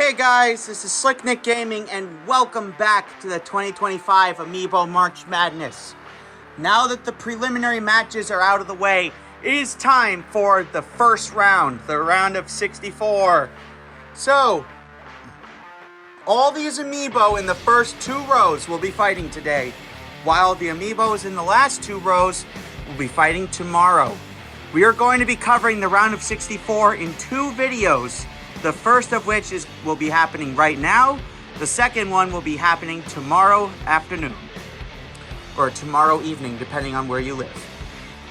Hey guys, this is Slicknick Gaming and welcome back to the 2025 Amiibo March Madness. Now that the preliminary matches are out of the way, it is time for the first round, the round of 64. So, all these Amiibo in the first two rows will be fighting today, while the Amiibos in the last two rows will be fighting tomorrow. We are going to be covering the round of 64 in two videos. The first of which will be happening right now. The second one will be happening tomorrow afternoon. Or tomorrow evening, depending on where you live.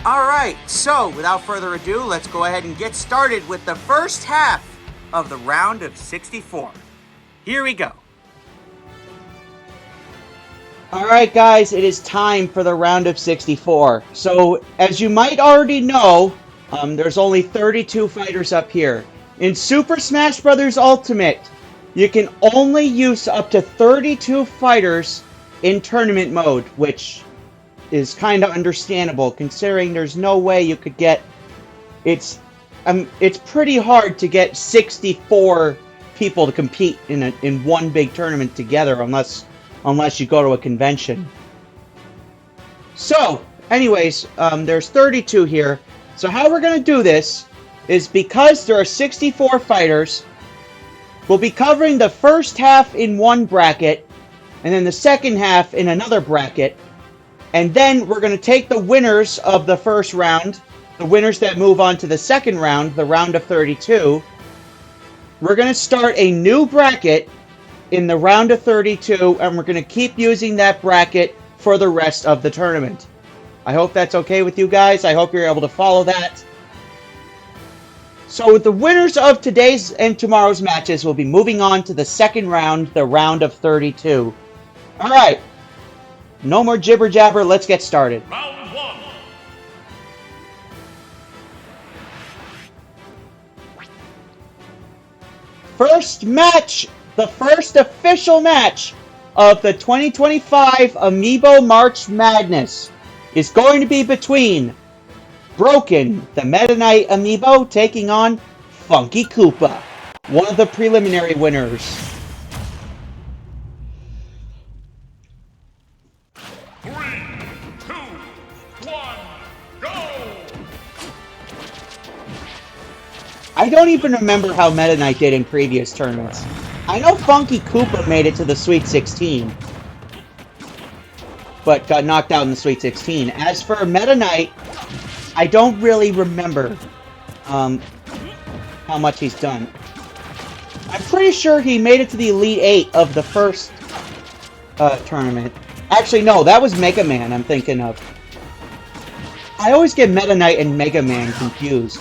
Alright, so without further ado, let's go ahead and get started with the first half of the round of 64. Here we go. Alright guys, it is time for the round of 64. So, as you might already know, there's only 32 fighters up here. In Super Smash Bros. Ultimate, you can only use up to 32 fighters in tournament mode, which is kind of understandable, considering there's no way you could get... It's pretty hard to get 64 people to compete in one big tournament together, unless you go to a convention. So, anyways, there's 32 here. So how we're going to do this is because there are 64 fighters, we'll be covering the first half in one bracket, and then the second half in another bracket, and then we're going to take the winners of the first round, the winners that move on to the second round, the round of 32, we're going to start a new bracket in the round of 32, and we're going to keep using that bracket for the rest of the tournament. I hope that's okay with you guys. I hope you're able to follow that. So the winners of today's and tomorrow's matches will be moving on to the second round, the round of 32. Alright, no more jibber jabber, let's get started. Round one. First match, the first official match of the 2025 Amiibo March Madness is going to be between Broken, the Meta Knight Amiibo, taking on Funky Koopa, one of the preliminary winners. 3, 2, 1, go! I don't even remember how Meta Knight did in previous tournaments. I know Funky Koopa made it to the Sweet 16, but got knocked out in the Sweet 16. As for Meta Knight, I don't really remember how much he's done. I'm pretty sure he made it to the Elite 8 of the first tournament. Actually, no, that was Mega Man I'm thinking of. I always get Meta Knight and Mega Man confused.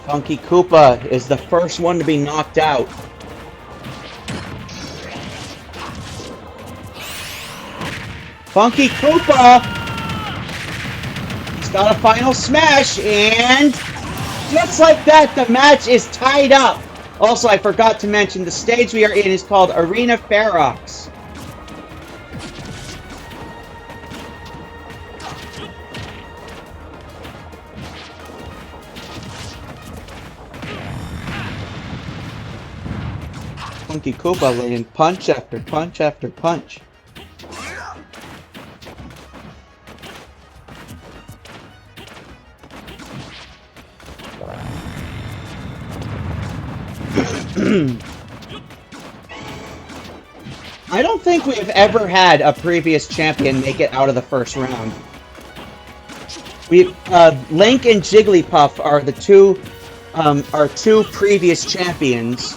Funky Koopa is the first one to be knocked out. Funky Koopa! He's got a final smash, and just like that, the match is tied up. Also, I forgot to mention, the stage we are in is called Arena Ferox. Funky Koopa laying punch after punch after punch. I don't think we've ever had a previous champion make it out of the first round. Link and Jigglypuff are the two previous champions.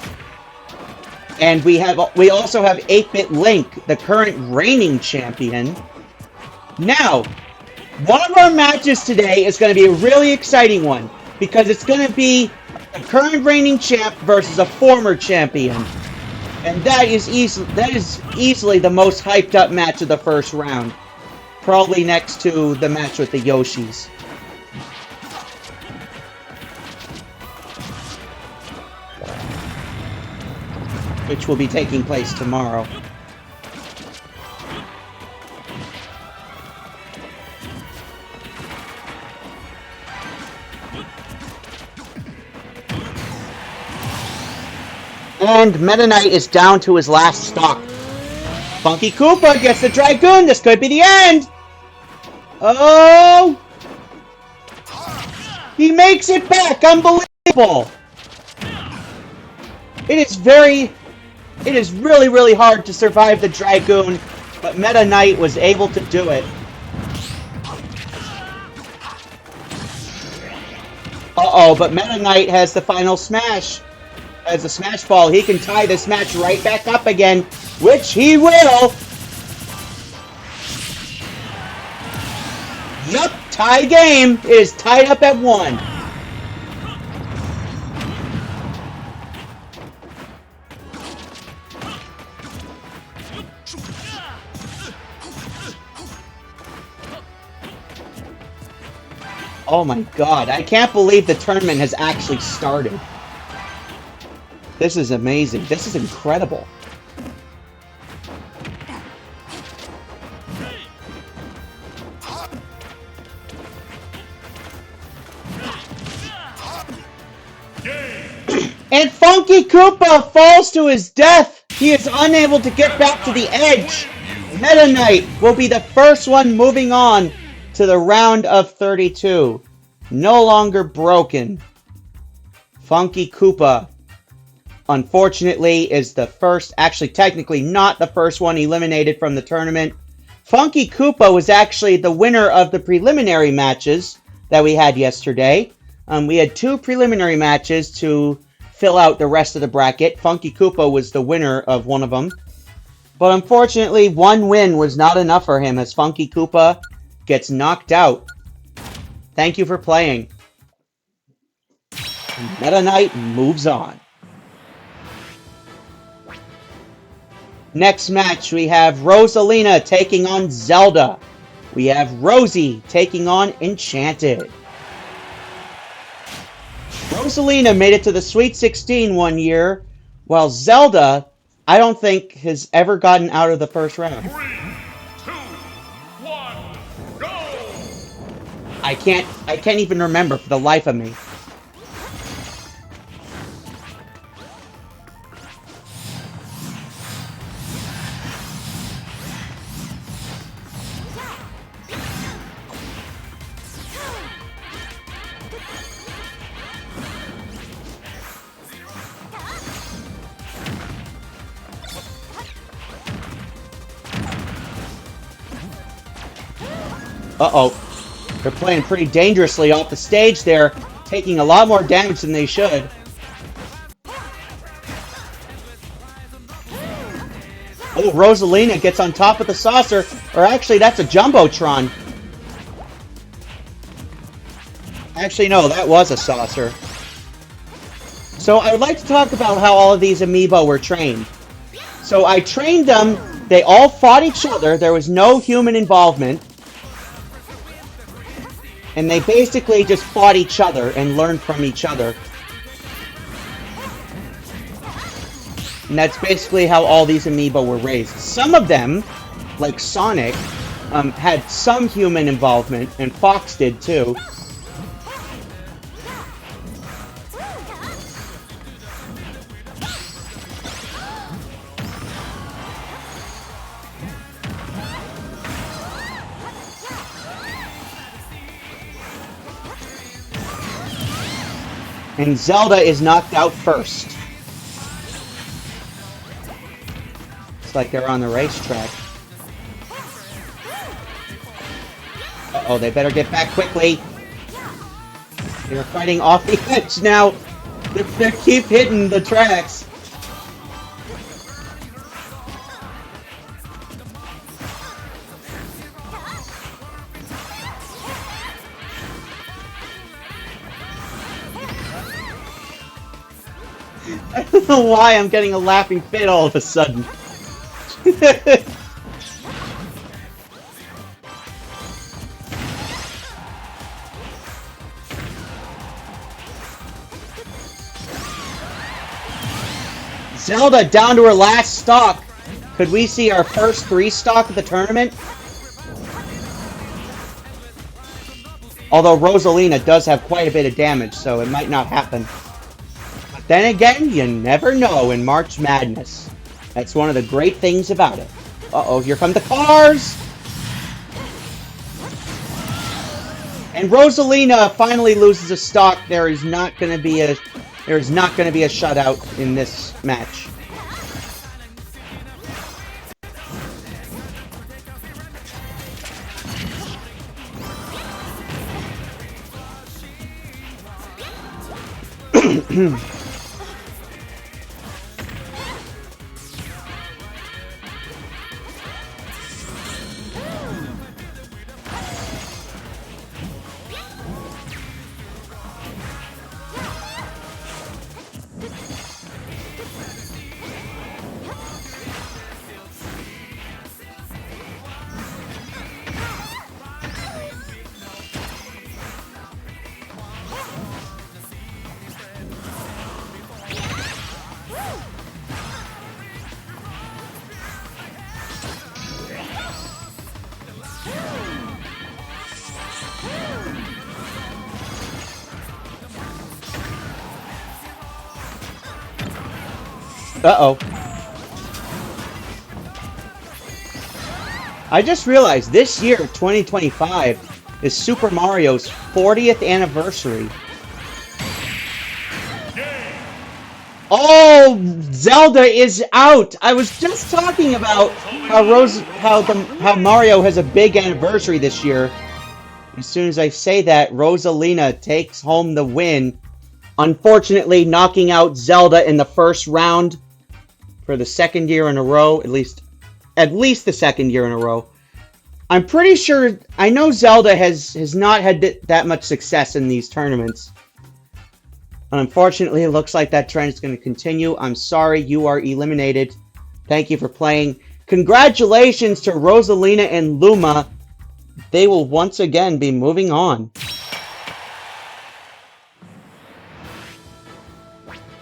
And we also have 8-Bit Link, the current reigning champion. Now, one of our matches today is going to be a really exciting one, because it's going to be a current reigning champ versus a former champion. And that is easily the most hyped up match of the first round. Probably next to the match with the Yoshis. Which will be taking place tomorrow. And Meta Knight is down to his last stock. Funky Koopa gets the Dragoon. This could be the end. Oh! He makes it back. Unbelievable. It is really, really hard to survive the Dragoon, but Meta Knight was able to do it. Uh-oh, but Meta Knight has the final smash. As a smash ball, he can tie this match right back up again, which he will. Yup, tie game. It is tied up at 1. Oh my god, I can't believe the tournament has actually started. This is amazing. This is incredible. And Funky Koopa falls to his death. He is unable to get back to the edge. Meta Knight will be the first one moving on to the round of 32. No longer broken. Funky Koopa, unfortunately, is the first, actually technically not the first one eliminated from the tournament. Funky Koopa was actually the winner of the preliminary matches that we had yesterday. We had 2 preliminary matches to fill out the rest of the bracket. Funky Koopa was the winner of one of them. But unfortunately, 1 win was not enough for him as Funky Koopa gets knocked out. Thank you for playing. And Meta Knight moves on. Next match, we have Rosalina taking on Zelda. We have Rosie taking on Enchanted. Rosalina made it to the Sweet 16 one year, while Zelda, I don't think, has ever gotten out of the first round. 3, 2, 1, go! I can't even remember for the life of me. Uh-oh. They're playing pretty dangerously off the stage there, taking a lot more damage than they should. Oh, Rosalina gets on top of the saucer, or actually that's a Jumbotron. Actually, no, that was a saucer. So I would like to talk about how all of these amiibo were trained. So I trained them, they all fought each other, there was no human involvement. And they basically just fought each other and learned from each other. And that's basically how all these amiibo were raised. Some of them, like Sonic, had some human involvement, and Fox did too. And Zelda is knocked out first. It's like they're on the racetrack. Uh-oh, they better get back quickly. They're fighting off the edge now. They keep hitting the tracks. I don't know why I'm getting a laughing fit all of a sudden. Zelda down to her last stock. Could we see our first 3 stock of the tournament? Although Rosalina does have quite a bit of damage, so it might not happen. But then again, you never know in March Madness. That's one of the great things about it. Uh-oh, here come the cars! And Rosalina finally loses a stock. There is not going to be a shutout in this match. Uh-oh. I just realized this year, 2025, is Super Mario's 40th anniversary. Oh, Zelda is out! I was just talking about how Mario has a big anniversary this year. As soon as I say that, Rosalina takes home the win, unfortunately knocking out Zelda in the first round for the second year in a row, at least the second year in a row. I'm pretty sure, I know Zelda has not had that much success in these tournaments. And unfortunately, it looks like that trend is going to continue. I'm sorry, you are eliminated. Thank you for playing. Congratulations to Rosalina and Luma. They will once again be moving on.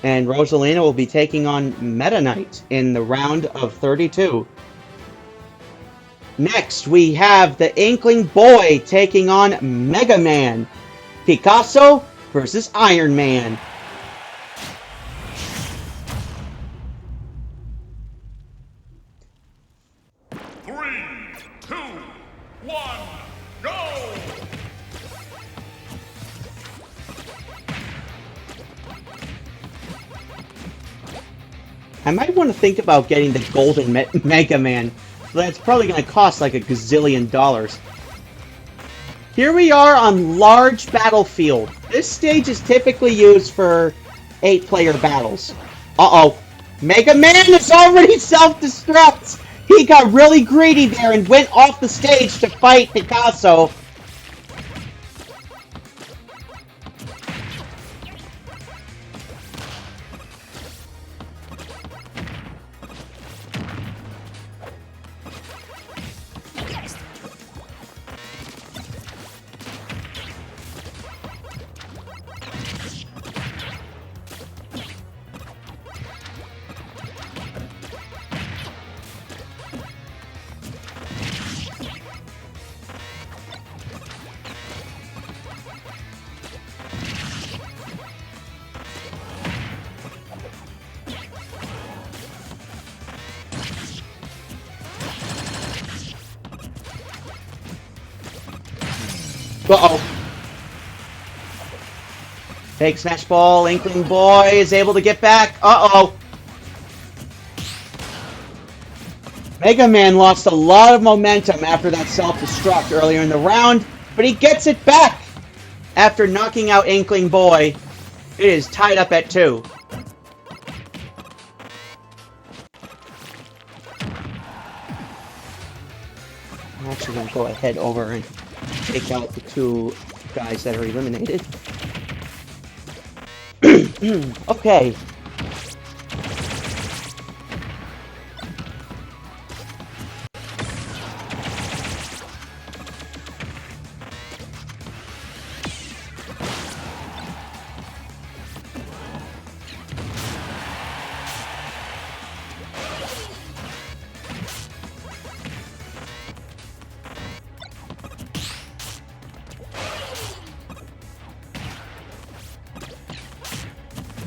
And Rosalina will be taking on Meta Knight in the round of 32. Next, we have the Inkling Boy taking on Mega Man. Picasso versus Iron Man. I might want to think about getting the Golden Mega Man. That's probably going to cost like a gazillion dollars. Here we are on Large Battlefield. This stage is typically used for 8-player battles. Uh-oh. Mega Man is already self-destruct! He got really greedy there and went off the stage to fight Picasso. Uh-oh. Take Smash Ball. Inkling Boy is able to get back. Uh-oh. Mega Man lost a lot of momentum after that self-destruct earlier in the round, but he gets it back after knocking out Inkling Boy. It is tied up at 2. I'm actually going to go ahead over and take out the 2 guys that are eliminated. Okay.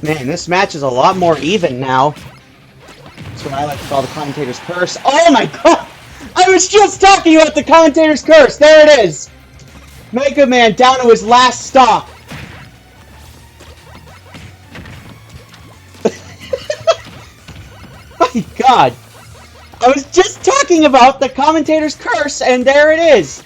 Man, this match is a lot more even now. That's what I like to call the commentator's curse. Oh my god! I was just talking about the commentator's curse! There it is! Mega Man down to his last stop. My god! I was just talking about the commentator's curse, and there it is!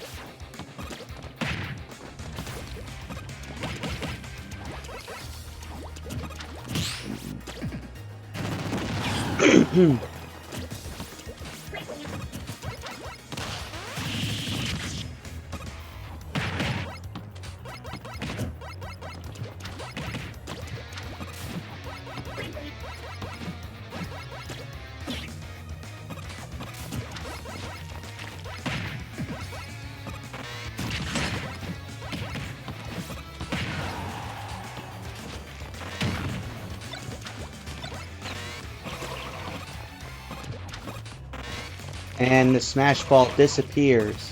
And the Smash Ball disappears.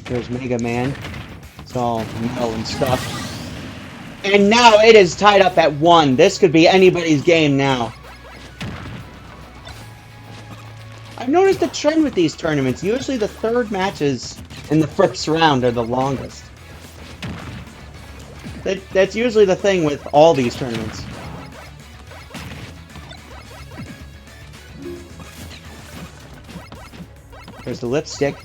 There's Mega Man. It's all metal and stuff. And now it is tied up at 1. This could be anybody's game now. I've noticed a trend with these tournaments. Usually the third matches in the first round are the longest. That's usually the thing with all these tournaments. There's the lipstick.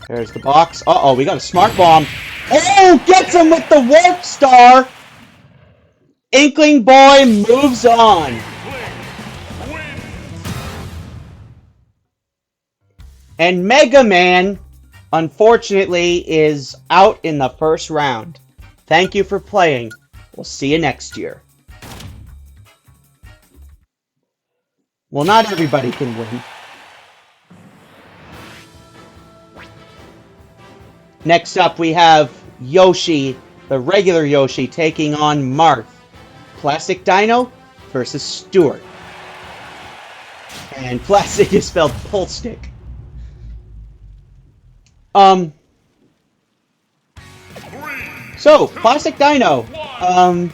There's the box. Uh-oh, we got a smart bomb. Oh, gets him with the warp star! Inkling boy moves on. And Mega Man, unfortunately, is out in the first round. Thank you for playing. We'll see you next year. Well, not everybody can win. Next up, we have Yoshi, the regular Yoshi, taking on Marth. PlsticDino versus Stewart. And plastic is spelled PlsticDino. So, PlsticDino,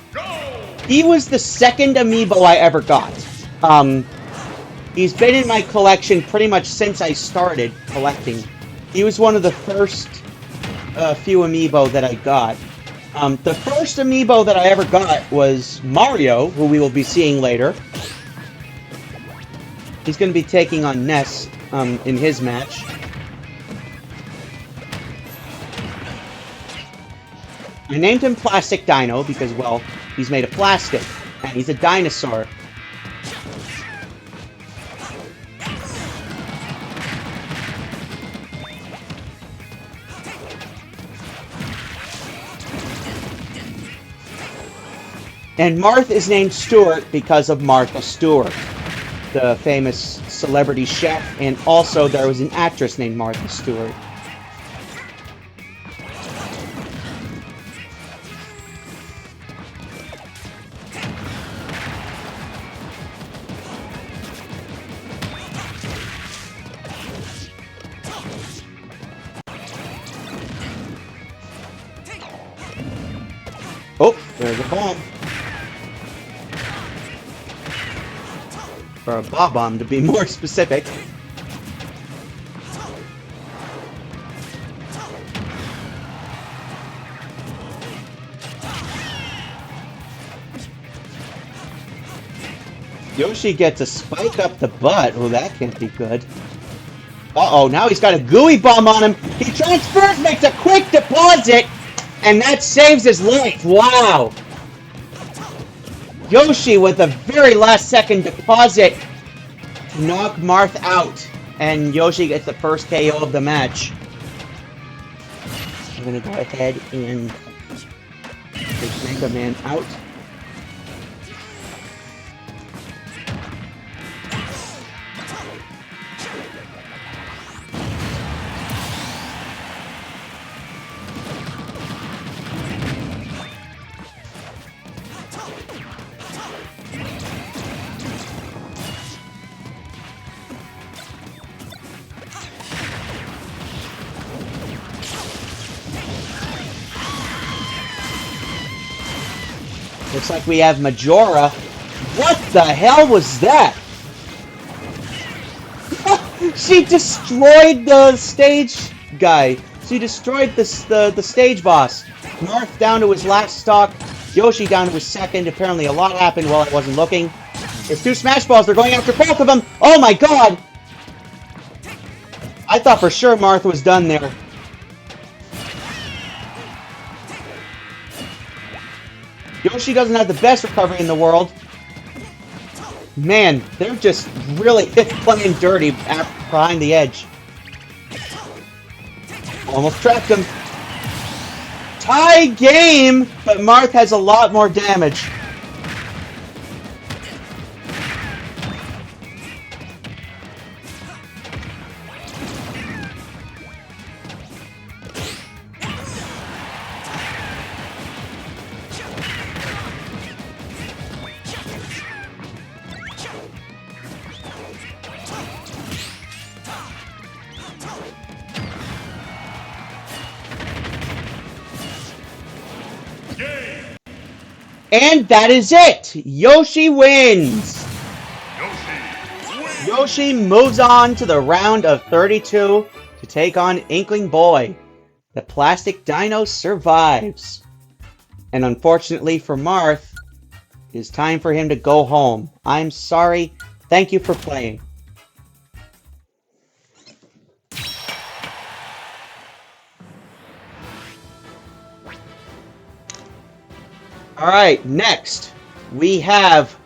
he was the second amiibo I ever got. He's been in my collection pretty much since I started collecting. He was one of the first few amiibo that I got. The first amiibo that I ever got was Mario, who we will be seeing later. He's going to be taking on Ness in his match. I named him PlsticDino because, well, he's made of plastic, and he's a dinosaur. And Marth is named Stewart because of Martha Stewart, the famous celebrity chef, and also there was an actress named Martha Stewart. Oh, there's a bomb. Or a bob-bomb, to be more specific. Yoshi gets a spike up the butt. Oh, that can't be good. Uh-oh, now he's got a gooey bomb on him. He transfers, makes a quick deposit, and that saves his life. Wow. Yoshi with a very last second deposit to knock Marth out. And Yoshi gets the first KO of the match. I'm gonna go ahead and Take Mega Man out. Looks like we have Majora. What the hell was that? She destroyed the stage guy. She destroyed the stage boss. Marth down to his last stock. Yoshi down to his second. Apparently a lot happened while I wasn't looking. There's two Smash Balls. They're going after both of them. Oh my god! I thought for sure Marth was done there. Yoshi doesn't have the best recovery in the world. Man, they're just really playing dirty behind the edge. Almost trapped him. Tie game, but Marth has a lot more damage. And that is it! Yoshi wins! Yoshi moves on to the round of 32 to take on Inkling Boy. The PlsticDino survives. And unfortunately for Marth, it is time for him to go home. I'm sorry. Thank you for playing. Alright, next, we have...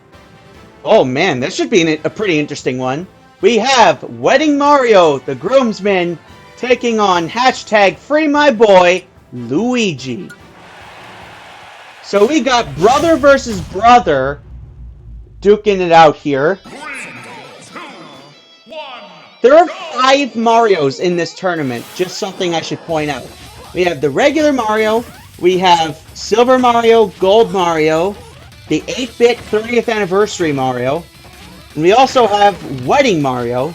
Oh man, this should be a pretty interesting one. We have Wedding Mario, the Groomsman, taking on hashtag #FreeMyBoy, Luigi. So we got brother versus brother duking it out here. 3, 2, 1. There are 5 Marios in this tournament, just something I should point out. We have the regular Mario, we have Silver Mario, Gold Mario, the 8-bit 30th anniversary Mario, and we also have Wedding Mario,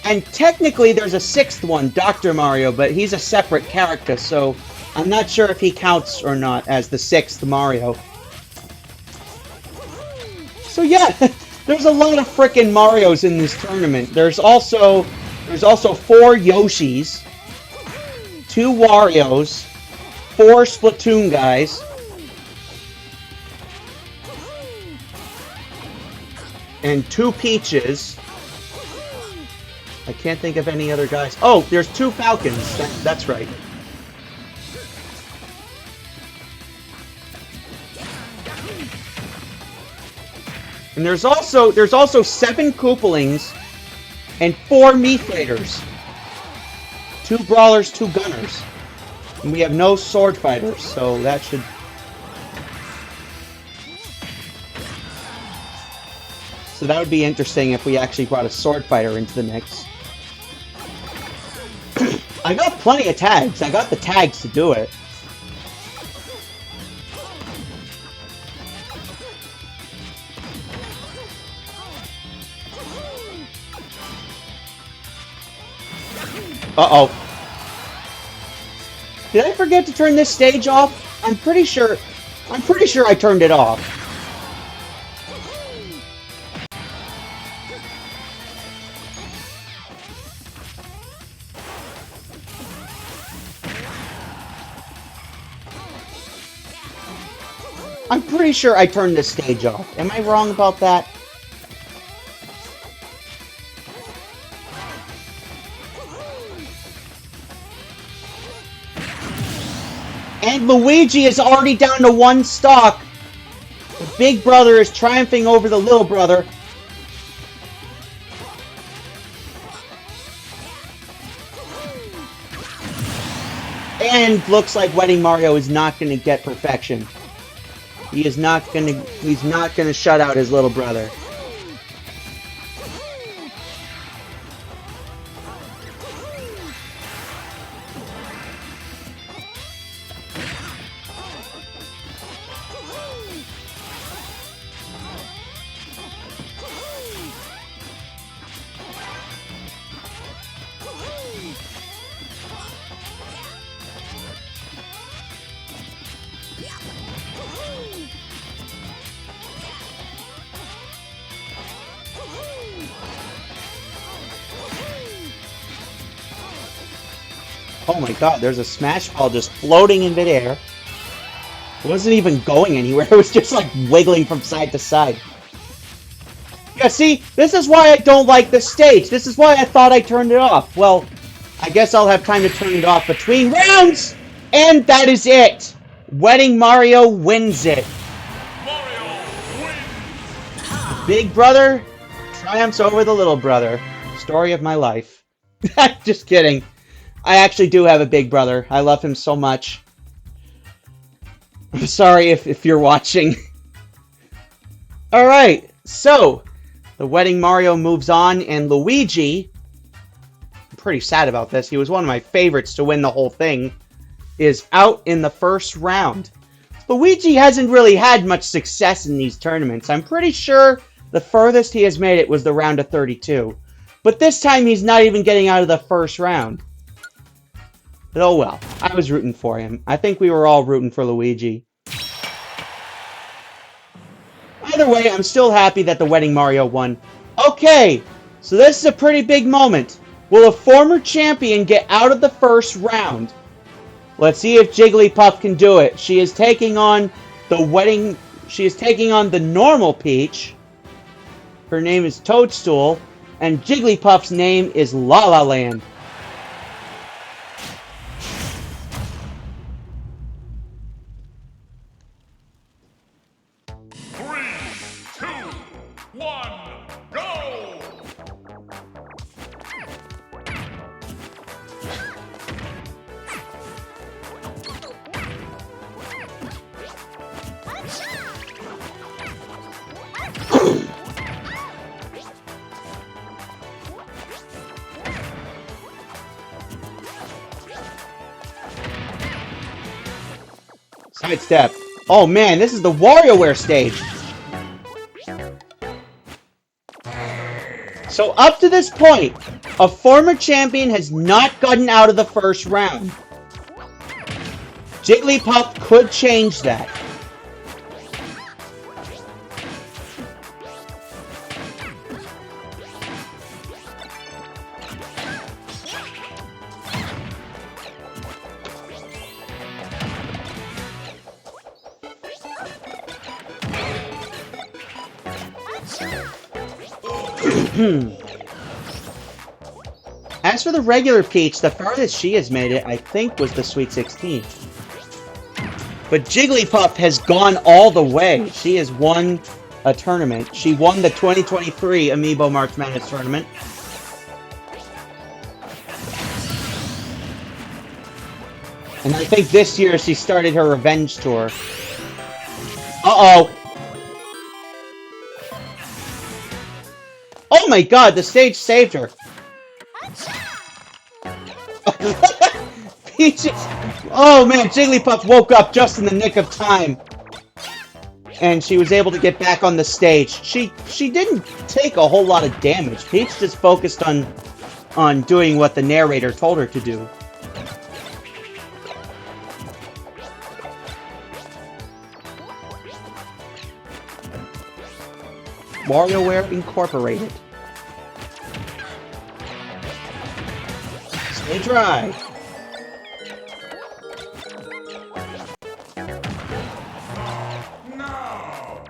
and technically there's a 6th one, Dr. Mario, but he's a separate character, so I'm not sure if he counts or not as the 6th Mario. So yeah, there's a lot of frickin' Marios in this tournament. There's also 4 Yoshis, 2 Warios, 4 Splatoon guys, and 2 Peaches. I can't think of any other guys. Oh, there's 2 Falcons. That's right. And there's also 7 Koopalings and 4 Mii Fighters. 2 Brawlers, 2 Gunners. And we have no sword fighters, so that should... So that would be interesting if we actually brought a sword fighter into the mix. I got plenty of tags. I got the tags to do it. Uh-oh. Did I forget to turn this stage off? I'm pretty sure I turned it off. I'm pretty sure I turned this stage off. Am I wrong about that? And Luigi is already down to 1 stock. The big brother is triumphing over the little brother. And looks like Wedding Mario is not going to get perfection. He's not going to shut out his little brother. Oh my god, there's a Smash Ball just floating in midair. It wasn't even going anywhere, it was just like wiggling from side to side. Yeah, see, this is why I don't like the stage. This is why I thought I turned it off. Well, I guess I'll have time to turn it off between rounds! And that is it! Wedding Mario wins it. Mario wins. Big brother triumphs over the little brother. Story of my life. Just kidding. I actually do have a big brother. I love him so much. I'm sorry if you're watching. Alright, so the Wedding Mario moves on, and Luigi, I'm pretty sad about this, he was one of my favorites to win the whole thing, is out in the first round. Luigi hasn't really had much success in these tournaments. I'm pretty sure the furthest he has made it was the round of 32. But this time he's not even getting out of the first round. But oh well, I was rooting for him. I think we were all rooting for Luigi. Either way, I'm still happy that the Wedding Mario won. Okay, so this is a pretty big moment. Will a former champion get out of the first round? Let's see if Jigglypuff can do it. She is taking on the normal Peach. Her name is Toadstool, and Jigglypuff's name is Lila Land. Sidestep. Oh man, this is the WarioWare stage. So up to this point, a former champion has not gotten out of the first round. Jigglypuff could change that. As for the regular Peach, the farthest she has made it, I think, was the Sweet 16. But Jigglypuff has gone all the way. She has won a tournament. She won the 2023 Amiibo March Madness tournament. And I think this year she started her revenge tour. Uh-oh! Oh my god, the stage saved her. Peach! Oh man, Jigglypuff woke up just in the nick of time. And she was able to get back on the stage. She didn't take a whole lot of damage. Peach just focused on doing what the narrator told her to do. WarioWare Incorporated. Stay dry. No.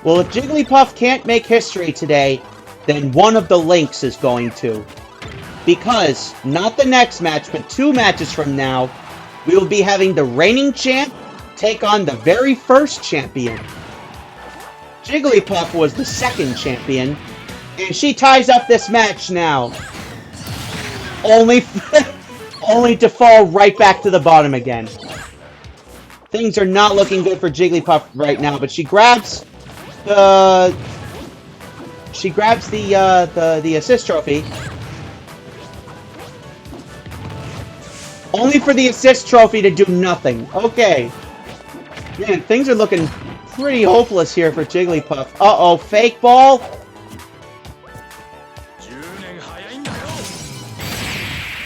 Well, if Jigglypuff can't make history today, then one of the Links is going to. Because, not the next match, but 2 matches from now, we will be having the reigning champ take on the very first champion. Jigglypuff was the second champion, and she ties up this match now. Only to fall right back to the bottom again. Things are not looking good for Jigglypuff right now, but she grabs the assist trophy. Only for the assist trophy to do nothing. Okay. Man, things are looking pretty hopeless here for Jigglypuff. Uh-oh, fake ball.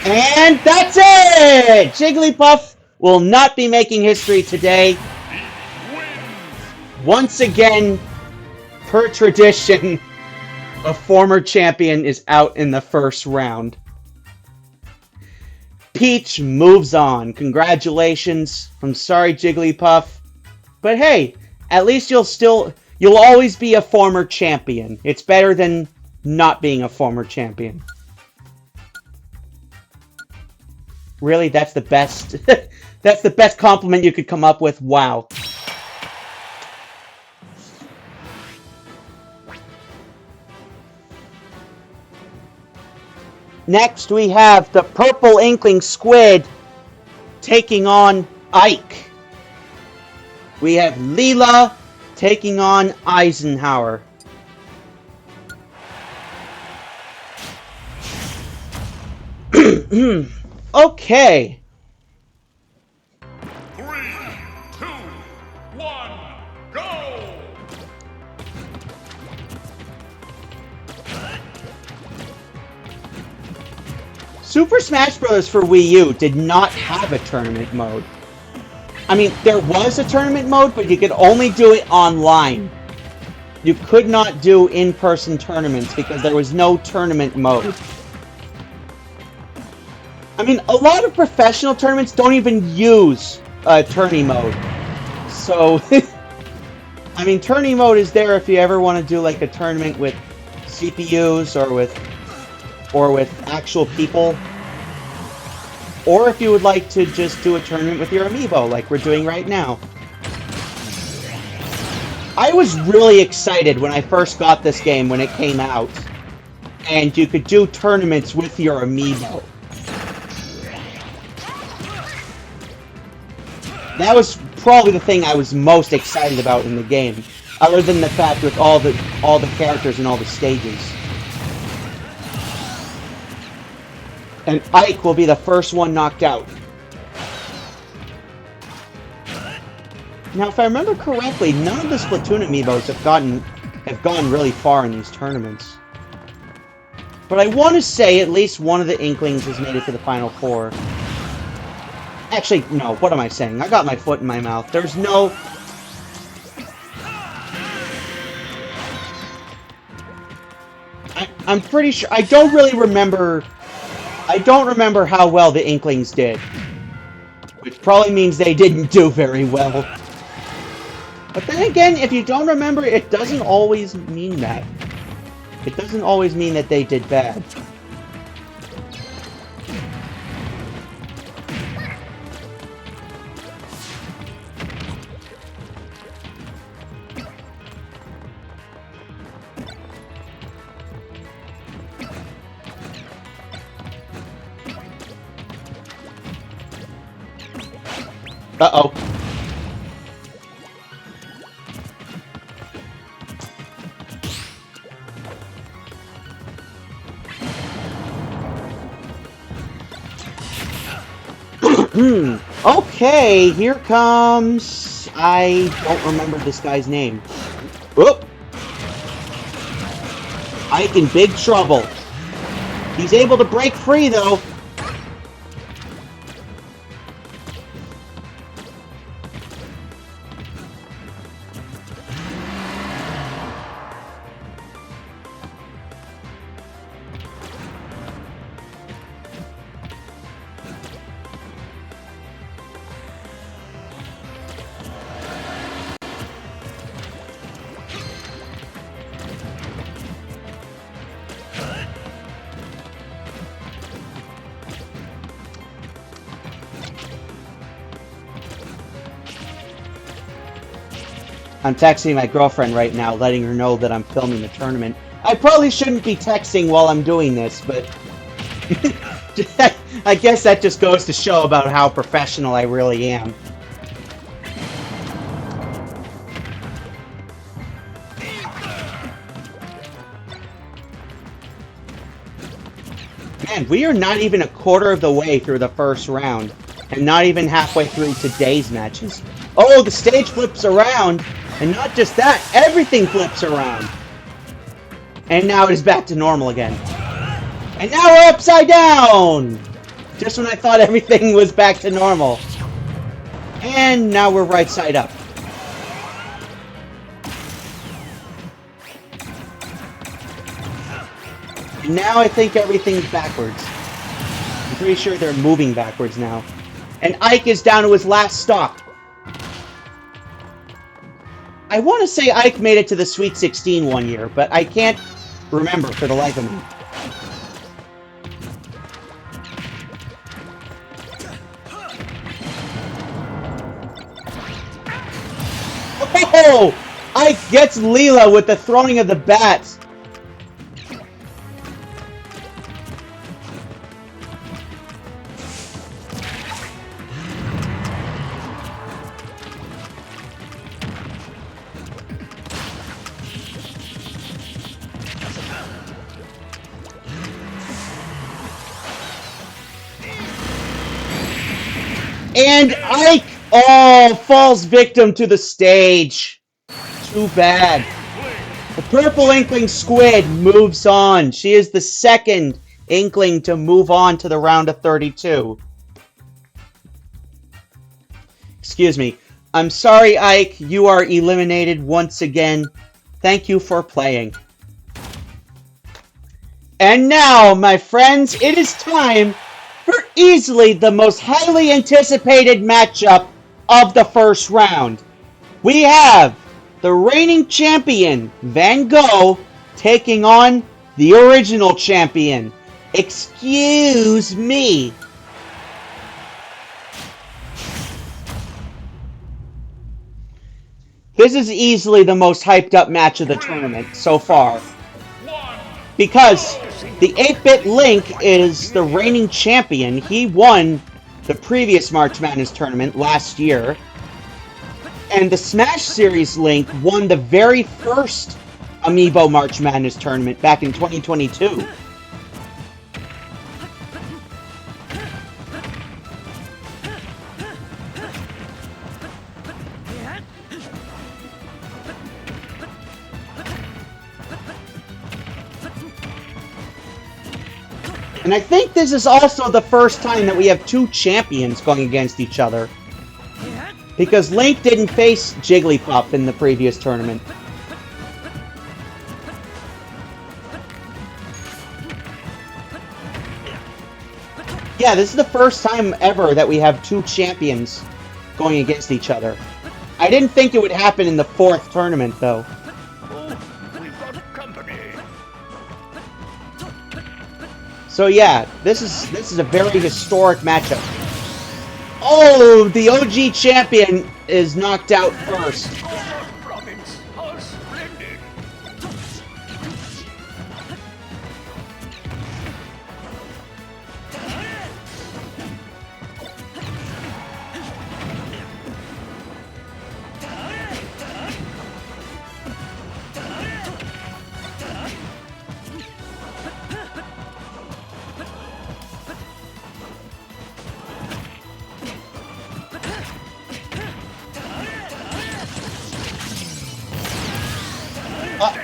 And that's it! Jigglypuff will not be making history today. Once again, per tradition, a former champion is out in the first round. Peach moves on. Congratulations. I'm sorry, Jigglypuff. But hey, at least you'll always be a former champion. It's better than not being a former champion. Really, that's the best. That's the best compliment you could come up with. Wow. Next, we have the purple Inkling Squid taking on Ike. We have Lila taking on Eisenhower. Okay. 3, 2, 1, go! Super Smash Bros. For Wii U did not have a tournament mode. I mean, there was a tournament mode, but you could only do it online. You could not do in-person tournaments because there was no tournament mode. I mean, a lot of professional tournaments don't even use tourney mode. So, I mean, tourney mode is there if you ever want to do like a tournament with CPUs or with actual people. Or if you would like to just do a tournament with your amiibo, like we're doing right now. I was really excited when I first got this game when it came out. And you could do tournaments with your amiibo. That was probably the thing I was most excited about in the game, other than the fact with all the characters and all the stages. And Ike will be the first one knocked out. Now, if I remember correctly, none of the Splatoon amiibos have gone really far in these tournaments. But I want to say at least one of the Inklings has made it to the Final Four. Actually, no, what am I saying? I got my foot in my mouth. There's no... I'm pretty sure... I don't remember how well the Inklings did. Which probably means they didn't do very well. But then again, if you don't remember, it doesn't always mean that. It doesn't always mean that they did bad. Uh-oh. Okay, here comes... I don't remember this guy's name. Whoop! Ike in big trouble. He's able to break free, though. I'm texting my girlfriend right now, letting her know that I'm filming the tournament. I probably shouldn't be texting while I'm doing this, but I guess that just goes to show about how professional I really am. Man, we are not even a quarter of the way through the first round, and not even halfway through today's matches. Oh, the stage flips around, and not just that, everything flips around. And now it is back to normal again. And now we're upside down! Just when I thought everything was back to normal. And now we're right side up. And now I think everything's backwards. I'm pretty sure they're moving backwards now. And Ike is down to his last stop. I want to say Ike made it to the Sweet 16 one year, but I can't remember for the life of me. Oh! Ike gets Lila with the throwing of the bats. And Ike, oh, falls victim to the stage. Too bad. The purple Inkling Squid moves on. She is the second Inkling to move on to the round of 32. Excuse me. I'm sorry, Ike. You are eliminated once again. Thank you for playing. And now, my friends, it is time for easily the most highly anticipated matchup of the first round. We have the reigning champion, Van Gogh, taking on the original champion, ExcuuusemMe. This is easily the most hyped up match of the tournament so far, because the 8-bit Link is the reigning champion. He won the previous March Madness tournament last year. And the Smash Series Link won the very first Amiibo March Madness tournament back in 2022. And I think this is also the first time that we have two champions going against each other. Because Link didn't face Jigglypuff in the previous tournament. Yeah, this is the first time ever that we have two champions going against each other. I didn't think it would happen in the fourth tournament, though. So yeah, this is a very historic matchup. Oh, the OG champion is knocked out first.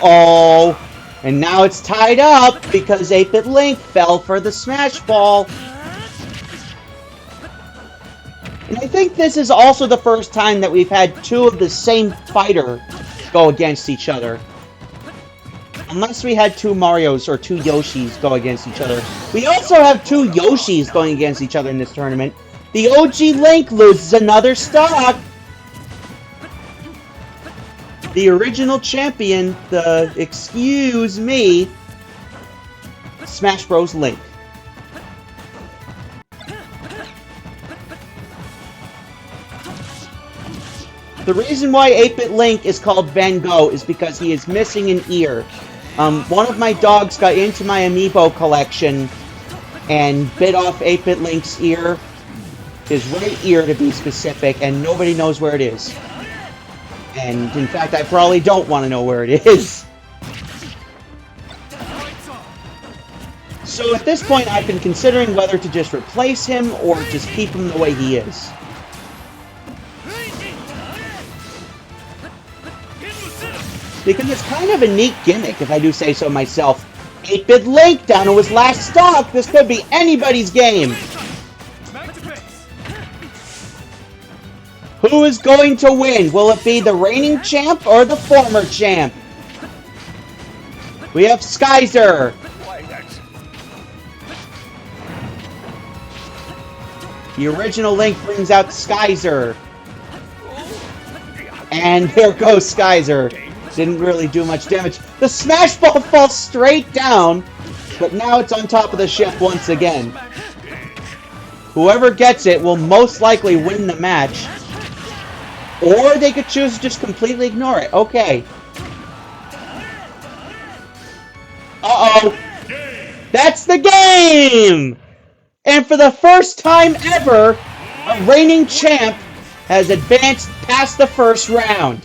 Uh-oh! And now it's tied up because 8-bit Link fell for the Smash Ball. And I think this is also the first time that we've had two of the same fighter go against each other. Unless we had two Marios or two Yoshis go against each other. We also have two Yoshis going against each other in this tournament. The OG Link loses another stock. The original champion, the ExcuuusemMe, Smash Bros. Link. The reason why 8-Bit Link is called Van Gogh is because he is missing an ear. One of my dogs got into my amiibo collection and bit off 8-Bit Link's ear. His right ear, to be specific, and nobody knows where it is. And, in fact, I probably don't want to know where it is. So at this point, I've been considering whether to just replace him or just keep him the way he is. Because it's kind of a neat gimmick, if I do say so myself. 8-Bit Link down to his last stock! This could be anybody's game! Who is going to win? Will it be the reigning champ or the former champ? We have Skyzer! The original Link brings out Skyzer. And there goes Skyzer. Didn't really do much damage. The Smash Ball falls straight down, but now it's on top of the ship once again. Whoever gets it will most likely win the match. Or they could choose to just completely ignore it. Okay. Uh-oh. That's the game! And for the first time ever, a reigning champ has advanced past the first round.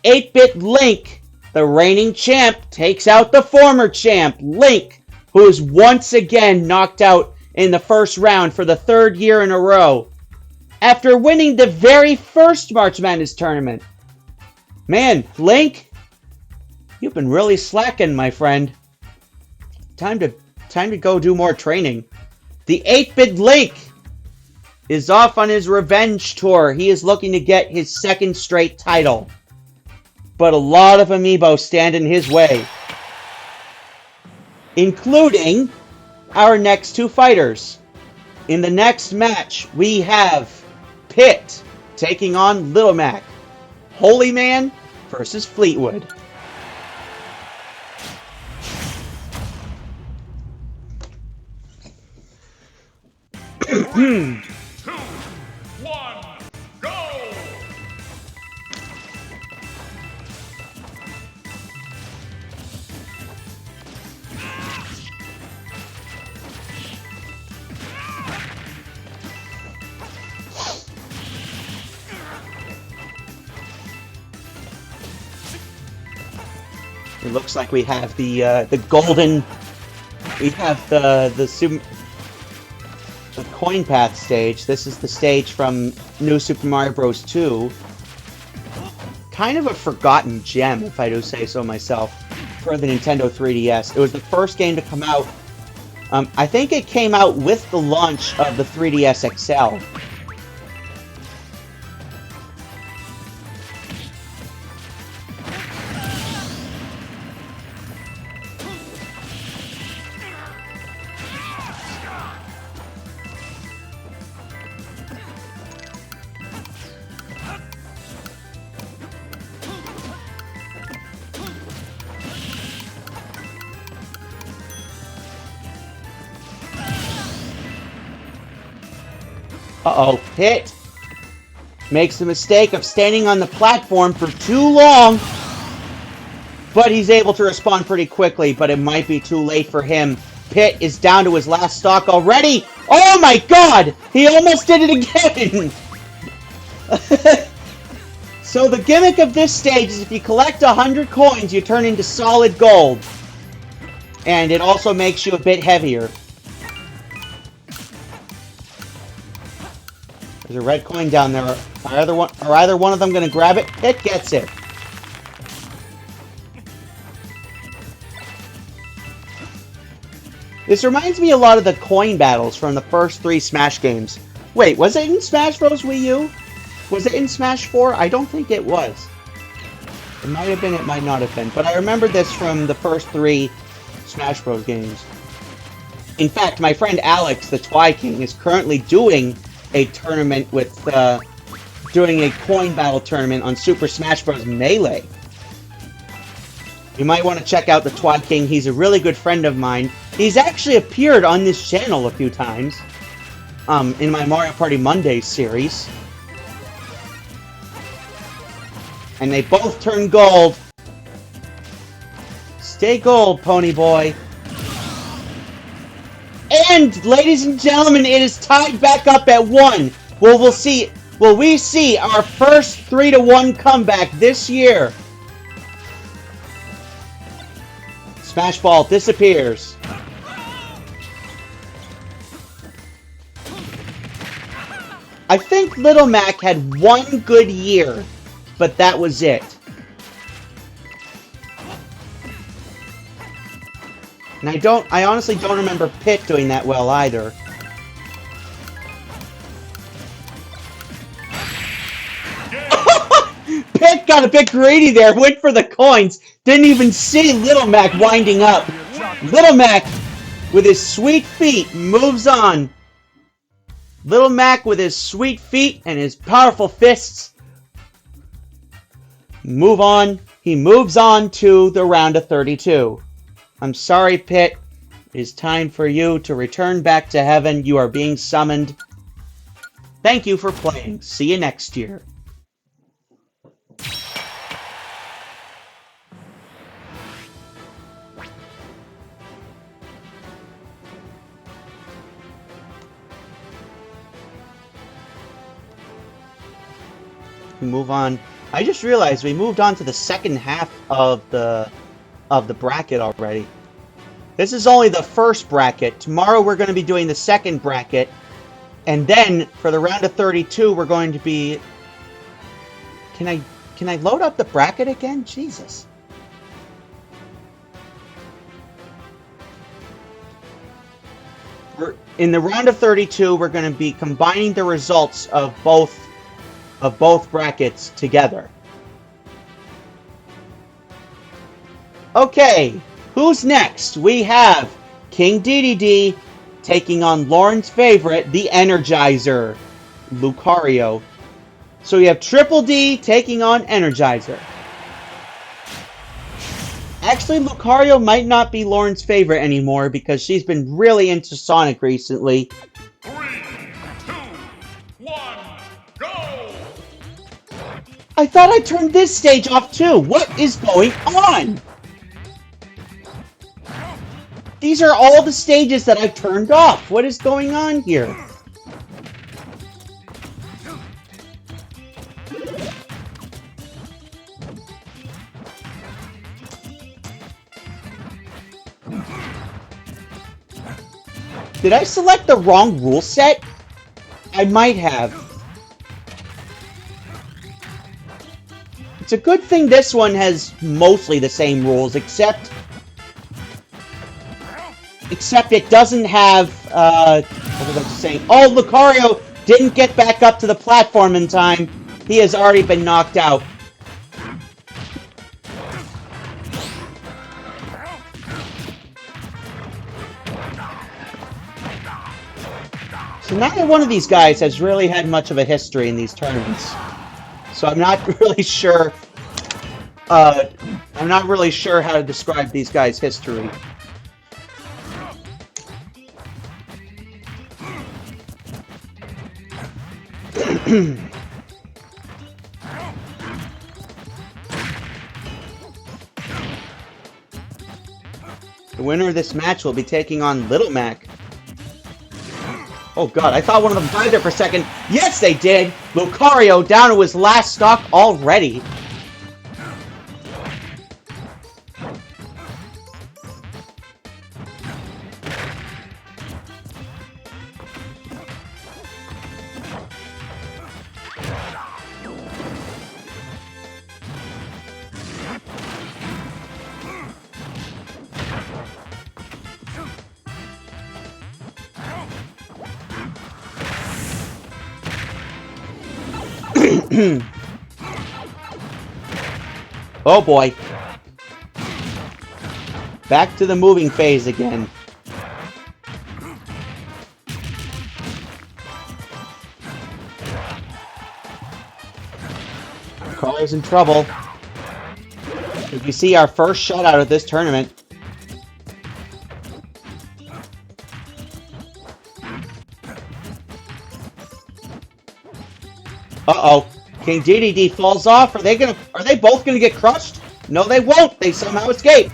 8-Bit Link, the reigning champ, takes out the former champ, Link, who is once again knocked out in the first round for the third year in a row, after winning the very first March Madness tournament. Man, Link, you've been really slacking, my friend. Time to go do more training. The 8-Bit Link is off on his revenge tour. He is looking to get his second straight title. But a lot of amiibo stand in his way. Including our next two fighters. In the next match, we have Pit taking on Little Mac. Holy Man versus Fleetwood. Two, one, go! It looks like we have the golden. We have the coin path stage. This is the stage from New Super Mario Bros. 2. Kind of a forgotten gem, if I do say so myself, for the Nintendo 3DS. It was the first game to come out. I think it came out with the launch of the 3DS XL. Uh-oh, Pit makes the mistake of standing on the platform for too long, but he's able to respond pretty quickly, but it might be too late for him. Pit is down to his last stock already. Oh my god! He almost did it again! So the gimmick of this stage is if you collect 100 coins, you turn into solid gold. And it also makes you a bit heavier. There's a red coin down there. Are either one of them going to grab it? It gets it. This reminds me a lot of the coin battles from the first 3 Smash games. Wait, was it in Smash Bros. Wii U? Was it in Smash 4? I don't think it was. It might have been, it might not have been. But I remember this from the first 3 Smash Bros. Games. In fact, my friend Alex, the Twi King, is currently doing a tournament with, doing a coin battle tournament on Super Smash Bros. Melee. You might want to check out the Twi King. He's a really good friend of mine. He's actually appeared on this channel a few times, in my Mario Party Mondays series. And they both turn gold. Stay gold, pony boy. And, ladies and gentlemen, it is tied back up at 1. Well, we'll see. Will we see our first 3-1 comeback this year? Smash Ball disappears. I think Little Mac had 1 good year, but that was it. And I honestly don't remember Pit doing that well either. Pit got a bit greedy there, went for the coins, didn't even see Little Mac winding up. Little Mac, with his sweet feet, moves on. Little Mac, with his sweet feet and his powerful fists, move on. He moves on to the round of 32. I'm sorry, Pit. It is time for you to return back to heaven. You are being summoned. Thank you for playing. See you next year. We move on. I just realized we moved on to the second half of the bracket already. This is only the first bracket. Tomorrow we're going to be doing the second bracket. And then, for the round of 32, we're going to be... Can I load up the bracket again? Jesus. In the round of 32, we're going to be combining the results of both brackets together. Okay, who's next? We have King Dedede taking on Lauren's favorite, the Energizer, Lucario. So we have Triple D taking on Energizer. Actually, Lucario might not be Lauren's favorite anymore because she's been really into Sonic recently. 3, 2, 1, go! I thought I turned this stage off too. What is going on? These are all the stages that I've turned off. What is going on here? Did I select the wrong rule set? I might have. It's a good thing this one has mostly the same rules, except it doesn't have, what was I saying? Oh, Lucario didn't get back up to the platform in time. He has already been knocked out. So neither one of these guys has really had much of a history in these tournaments. So I'm not really sure, how to describe these guys' history. The winner of this match will be taking on Little Mac. Oh god, I thought one of them died there for a second. Yes, they did! Lucario down to his last stock already. Oh boy. Back to the moving phase again. Carly's in trouble. If you see our first shutout of this tournament. Uh-oh. King Dedede falls off. Are they both gonna get crushed? No, they won't. They somehow escape.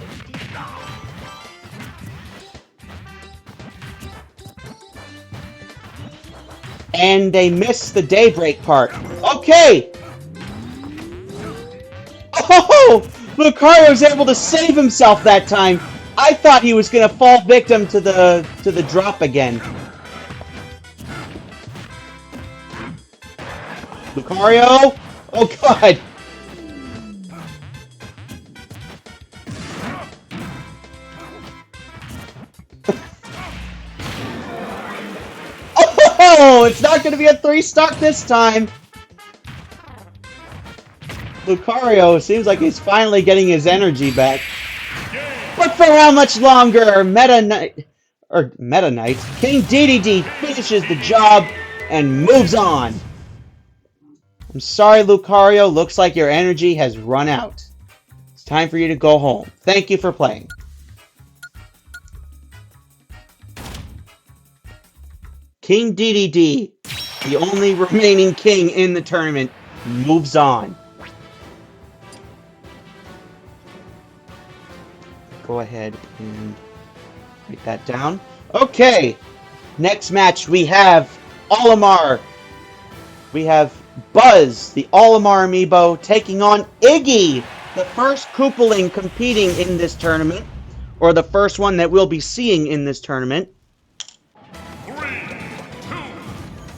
And they miss the daybreak part. Okay. Oh, Lucario's able to save himself that time. I thought he was gonna fall victim to the drop again. Lucario! Oh god! Oh! It's not gonna be a 3-stock this time! Lucario seems like he's finally getting his energy back. But for how much longer? Meta Knight... King Dedede finishes the job and moves on. I'm sorry, Lucario. Looks like your energy has run out. It's time for you to go home. Thank you for playing. King Dedede, the only remaining king in the tournament, moves on. Go ahead and write that down. Okay, next match we have Olimar. We have Buzz, the Olimar amiibo, taking on Iggy, the first Koopaling competing in this tournament, or the first one that we'll be seeing in this tournament. 3, 2,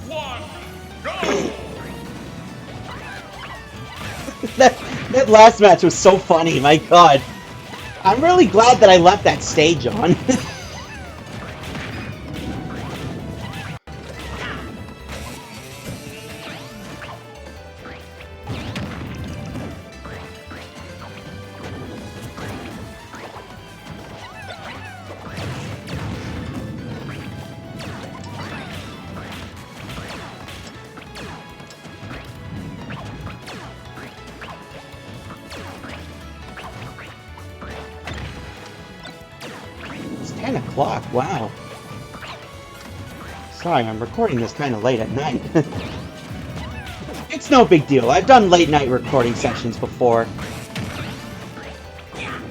1, go! that last match was so funny, my god. I'm really glad that I left that stage on. It's 10 o'clock, wow. Sorry, I'm recording this kind of late at night. It's no big deal. I've done late night recording sessions before.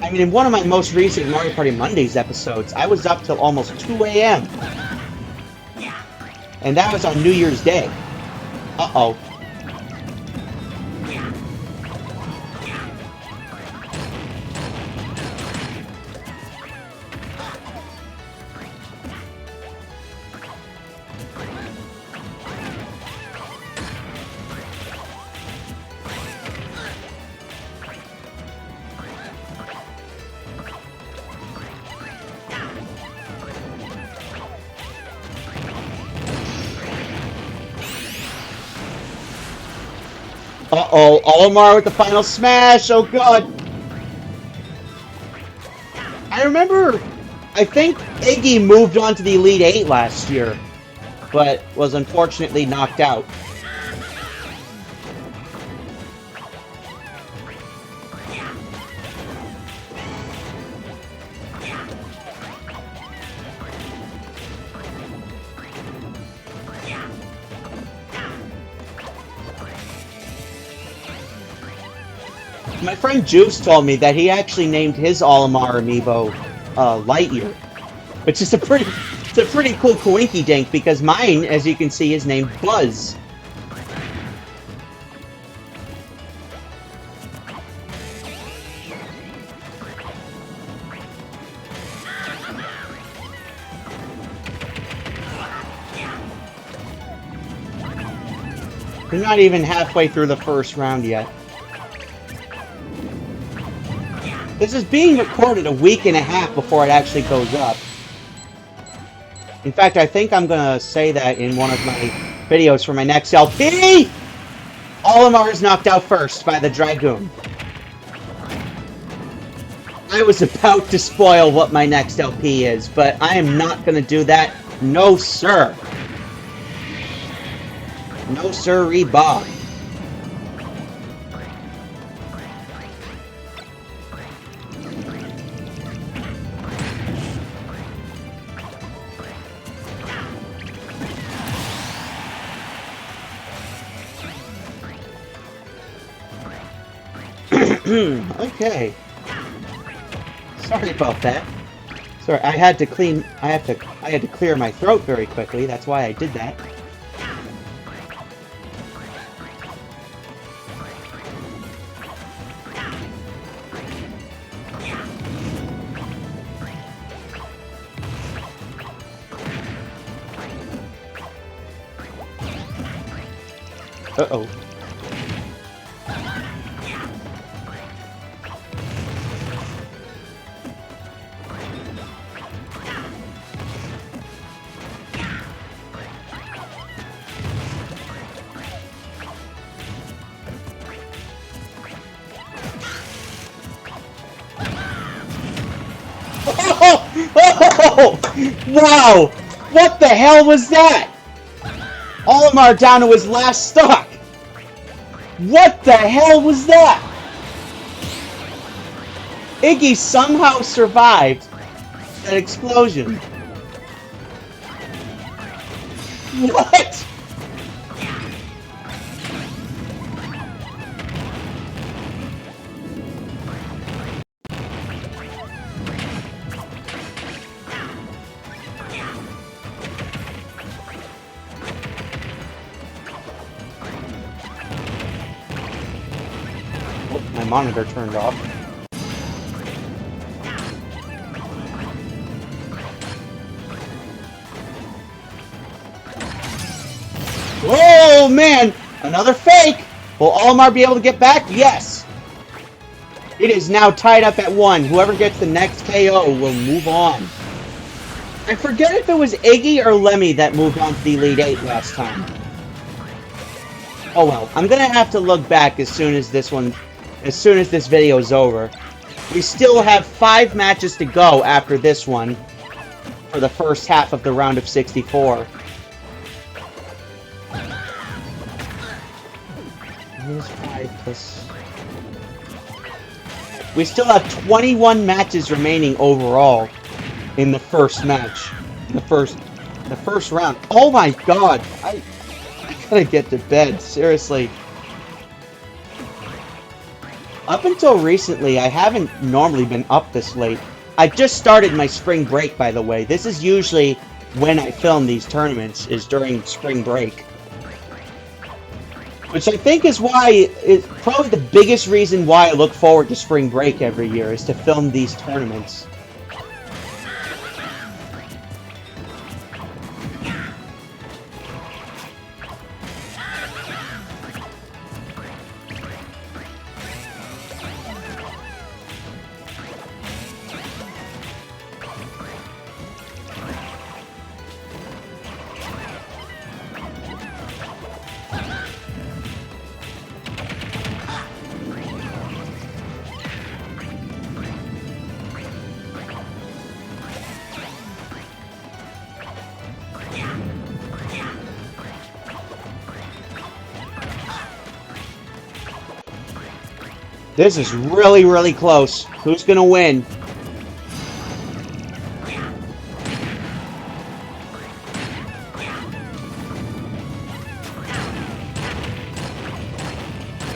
I mean, in one of my most recent Mario Party Mondays episodes, I was up till almost 2 a.m. And that was on New Year's Day. Uh-oh. Uh-oh, Olimar with the final smash, oh god! I remember, I think Iggy moved on to the Elite 8 last year, but was unfortunately knocked out. My friend Juice told me that he actually named his Olimar amiibo Lightyear, which is a pretty cool coinky dink because mine, as you can see, is named Buzz. We're not even halfway through the first round yet. This is being recorded a week and a half before it actually goes up. In fact, I think I'm gonna say that in one of my videos for my next LP! Olimar is knocked out first by the Dragoon. I was about to spoil what my next LP is, but I am not gonna do that. No, sir. No, sirree, Bob. Okay. Sorry about that. Sorry, I had to clear my throat very quickly. That's why I did that. Uh-oh. Oh! Wow! What the hell was that? Olimar down to his last stock! What the hell was that? Iggy somehow survived that explosion. What? My monitor turned off. Oh man! Another fake! Will Olimar be able to get back? Yes! It is now tied up at 1. Whoever gets the next KO will move on. I forget if it was Iggy or Lemmy that moved on to the Elite 8 last time. Oh well, I'm gonna have to look back as soon as this video is over. We still have 5 matches to go after this one for the first half of the round of 64. Here's 5 plus... We still have 21 matches remaining overall in the first match. The first round. Oh my god! I gotta get to bed, seriously. Up until recently, I haven't normally been up this late. I just started my spring break, by the way. This is usually when I film these tournaments, is during spring break. Which I think is why, it's probably the biggest reason why I look forward to spring break every year, is to film these tournaments. This is really, really close. Who's gonna win?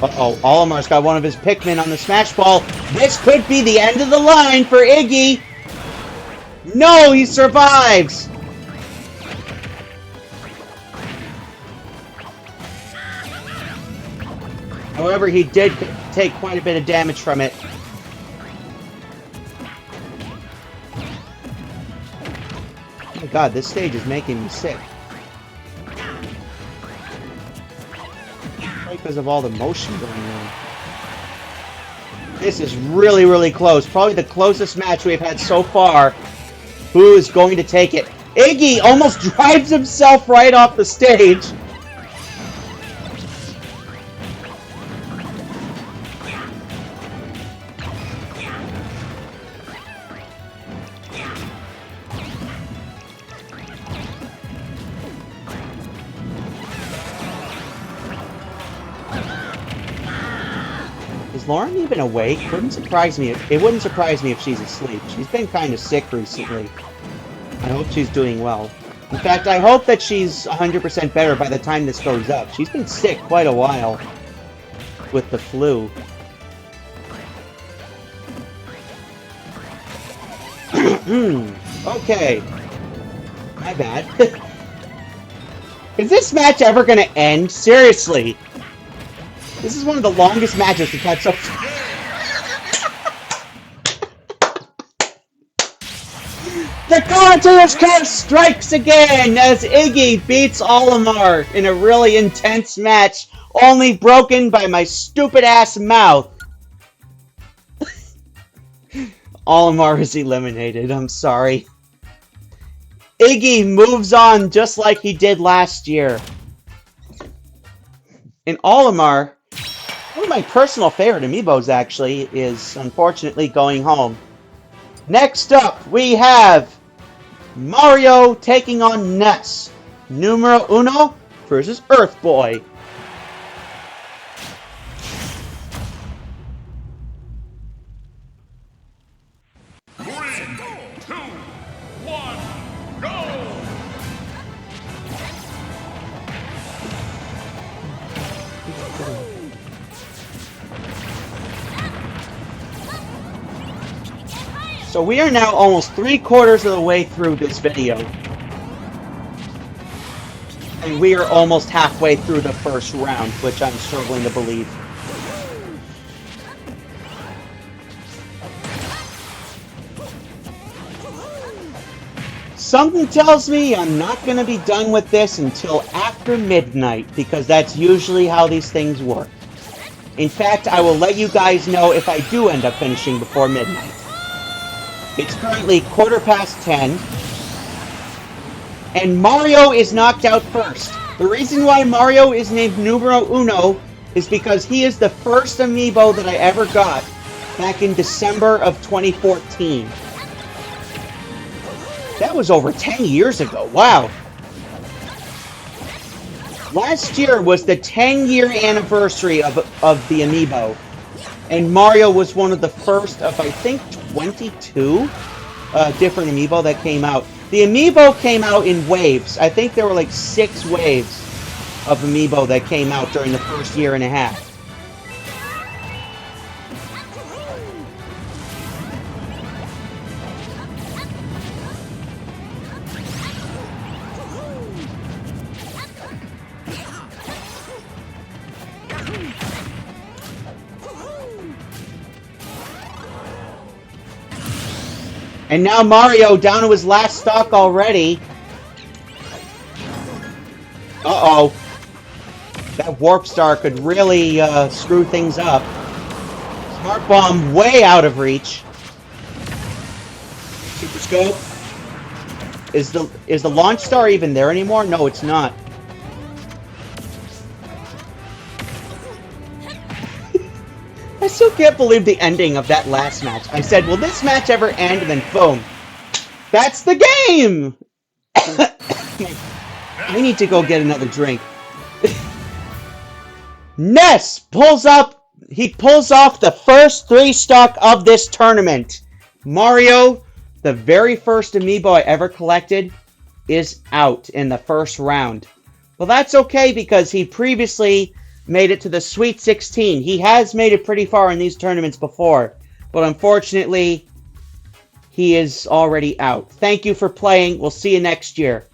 Uh-oh, Olimar's got one of his Pikmin on the Smash Ball. This could be the end of the line for Iggy! No, he survives! However, he did take quite a bit of damage from it. Oh my god, this stage is making me sick. Because of all the motion going on. This is really, really close. Probably the closest match we've had so far. Who is going to take it? Iggy almost drives himself right off the stage. Lauren even awake? Wouldn't surprise me. It wouldn't surprise me if she's asleep. She's been kind of sick recently. I hope she's doing well. In fact, I hope that she's 100% better by the time this goes up. She's been sick quite a while with the flu. Okay. My bad. Is this match ever gonna end? Seriously. This is one of the longest matches we've had so far. The commentator's curse strikes again as Iggy beats Olimar in a really intense match, only broken by my stupid ass mouth. Olimar is eliminated, I'm sorry. Iggy moves on just like he did last year. And Olimar, one of my personal favorite amiibos actually, is unfortunately going home. Next up, we have Mario taking on Ness. Numero uno versus Earth Boy. So we are now almost 3/4 of the way through this video. And we are almost halfway through the first round, which I'm struggling to believe. Something tells me I'm not going to be done with this until after midnight, because that's usually how these things work. In fact, I will let you guys know if I do end up finishing before midnight. It's currently 10:15, and Mario is knocked out first. The reason why Mario is named Numero Uno is because he is the first amiibo that I ever got back in December of 2014. That was over 10 years ago, wow. Last year was the 10-year anniversary of the amiibo. And Mario was one of the first of, I think, 22 different amiibo that came out. The amiibo came out in waves. I think there were like 6 waves of amiibo that came out during the first year and a half. And now Mario down to his last stock already. Uh-oh. That Warp Star could really screw things up. Smart Bomb way out of reach. Super Scope. Is the Launch Star even there anymore? No, it's not. I still can't believe the ending of that last match. I said, will this match ever end? And then boom. That's the game! I need to go get another drink. Ness pulls off the first 3 stock of this tournament. Mario, the very first amiibo I ever collected, is out in the first round. Well, that's okay because he previously made it to the Sweet 16. He has made it pretty far in these tournaments before, but unfortunately, he is already out. Thank you for playing. We'll see you next year.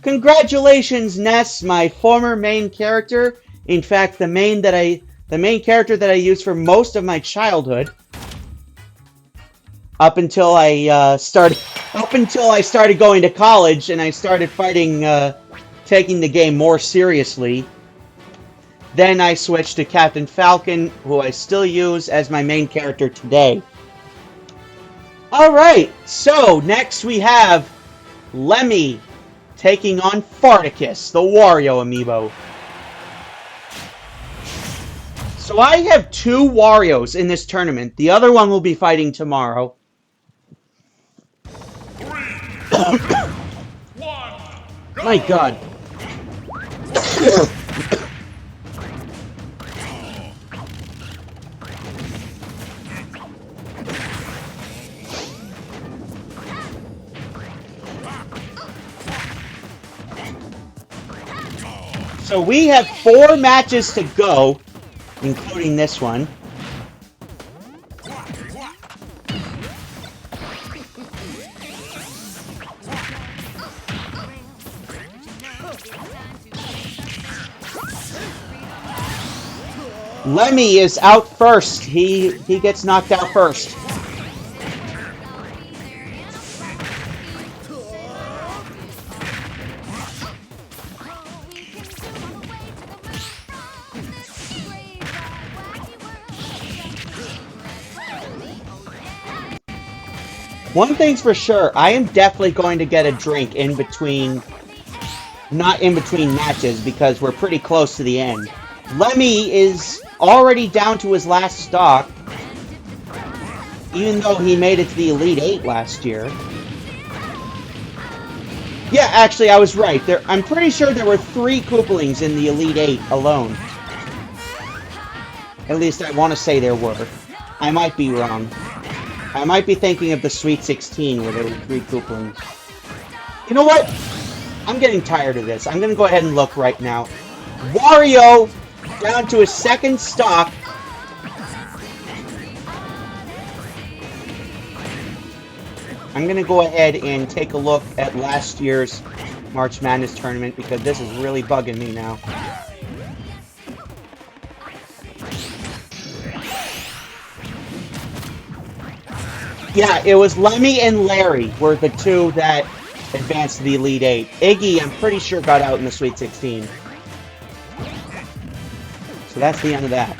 Congratulations, Ness, my former main character. In fact, the main character that I used for most of my childhood, up until I started going to college and I started taking the game more seriously. Then I switched to Captain Falcon, who I still use as my main character today. Alright, so next we have Lemmy taking on Fartacus, the Wario amiibo. So I have 2 Warios in this tournament. The other one will be fighting tomorrow. 3, 2, 1, go! My God. So we have 4 matches to go, including this one. Lemmy is out first. He gets knocked out first. One thing's for sure, I am definitely going to get a drink in between, not in between matches, because we're pretty close to the end. Lemmy is already down to his last stock, even though he made it to the Elite 8 last year. Yeah, actually, I was right. I'm pretty sure there were 3 Koopalings in the Elite 8 alone. At least I want to say there were. I might be wrong. I might be thinking of the Sweet 16 where there were 3 Koopalings. You know what? I'm getting tired of this. I'm going to go ahead and look right now. Wario down to his second stock. I'm going to go ahead and take a look at last year's March Madness tournament because this is really bugging me now. Yeah, it was Lemmy and Larry were the 2 that advanced to the Elite 8. Iggy, I'm pretty sure, got out in the Sweet 16. So that's the end of that.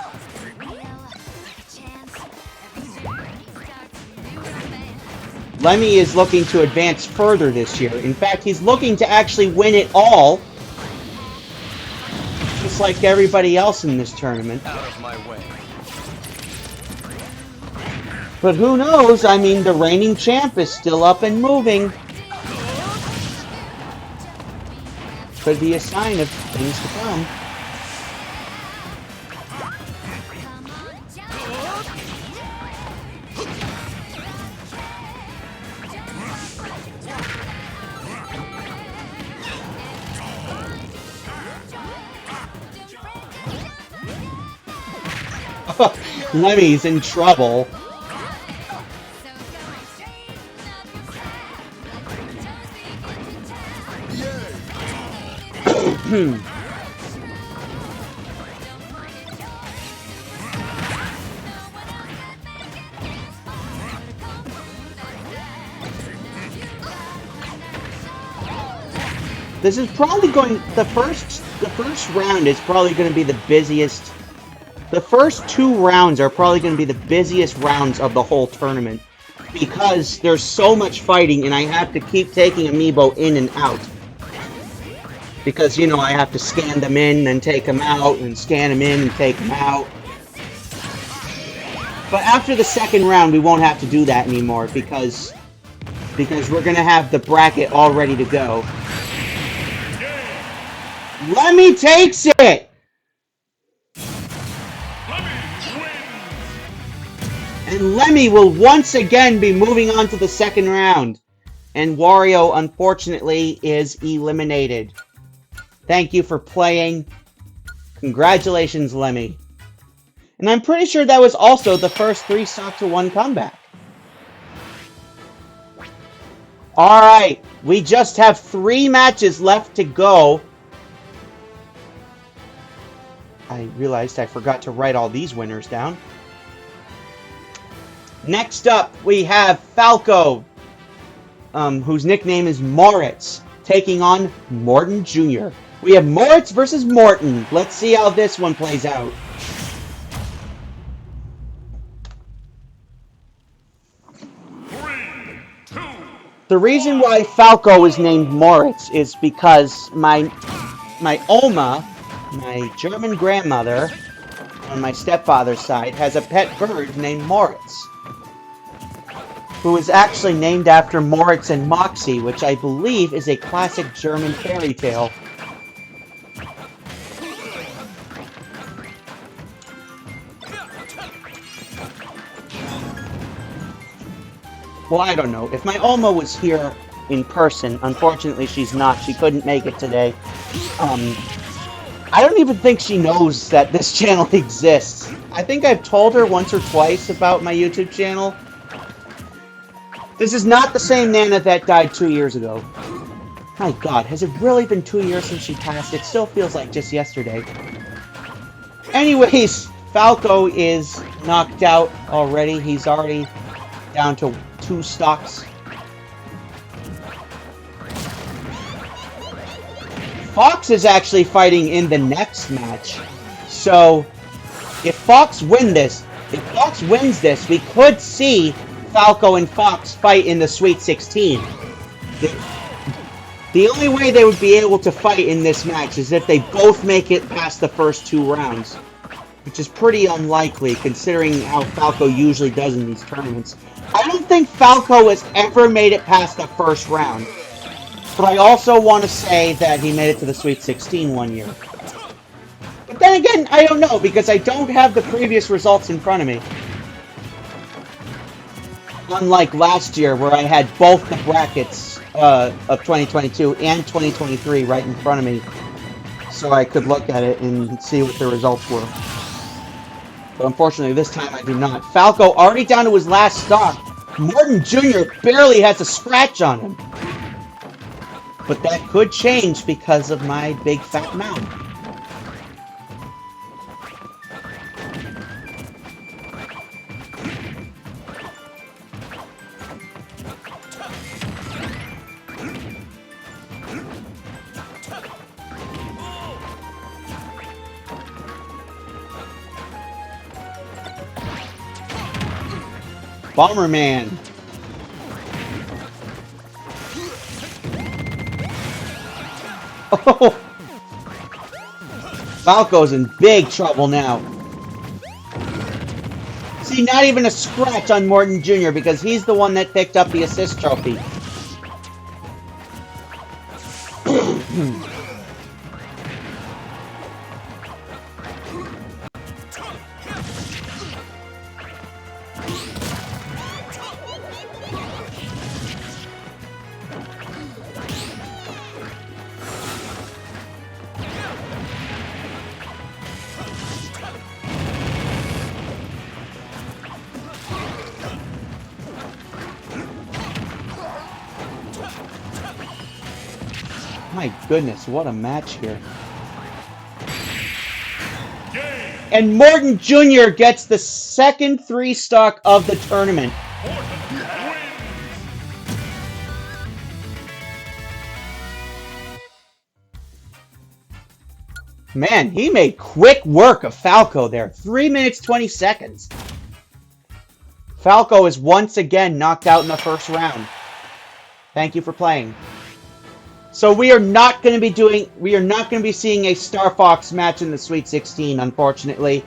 Lemmy is looking to advance further this year. In fact, he's looking to actually win it all. Just like everybody else in this tournament. Out of my way. But who knows? I mean, the reigning champ is still up and moving. Could be a sign of things to come. Lemmy's in trouble. This is probably going, the first round is probably going to be the busiest. The first 2 rounds are probably going to be the busiest rounds of the whole tournament because there's so much fighting and I have to keep taking Amiibo in and out. Because, you know, I have to scan them in and take them out, and scan them in and take them out. But after the second round, we won't have to do that anymore, because we're going to have the bracket all ready to go. Lemmy takes it! And Lemmy will once again be moving on to the second round. And Wario, unfortunately, is eliminated. Thank you for playing. Congratulations, Lemmy. And I'm pretty sure that was also the first 3-stock-to-1 comeback. Alright, we just have 3 matches left to go. I realized I forgot to write all these winners down. Next up, we have Falco, whose nickname is Moritz, taking on Morton Jr. We have Moritz versus Morton. Let's see how this one plays out. The reason why Falco is named Moritz is because my Oma, my German grandmother, on my stepfather's side, has a pet bird named Moritz, who is actually named after Moritz and Moxie, which I believe is a classic German fairy tale. Well, I don't know. If my Oma was here in person, unfortunately she's not. She couldn't make it today. I don't even think she knows that this channel exists. I think I've told her once or twice about my YouTube channel. This is not the same Nana that died 2 years ago. My God, has it really been 2 years since she passed? It still feels like just yesterday. Anyways, Falco is knocked out already. He's already down to 2 stocks. Fox is actually fighting in the next match. So, if Fox wins this, we could see Falco and Fox fight in the Sweet 16. The only way they would be able to fight in this match is if they both make it past the first 2 rounds. Which is pretty unlikely, considering how Falco usually does in these tournaments. I don't think Falco has ever made it past the first round. But I also want to say that he made it to the Sweet 16 one year. But then again, I don't know, because I don't have the previous results in front of me. Unlike last year, where I had both the brackets of 2022 and 2023 right in front of me. So I could look at it and see what the results were. But unfortunately, this time I do not. Falco already down to his last stock. Morton Jr. barely has a scratch on him. But that could change because of my big fat mouth. Bomberman. Oh! Falco's in big trouble now. See, not even a scratch on Morton Jr. because he's the one that picked up the assist trophy. My goodness, what a match here. And Morton Jr. gets the second 3-stock of the tournament. Man, he made quick work of Falco there. 3 minutes, 20 seconds. Falco is once again knocked out in the first round. Thank you for playing. So we are not going to be seeing a Star Fox match in the Sweet 16, unfortunately.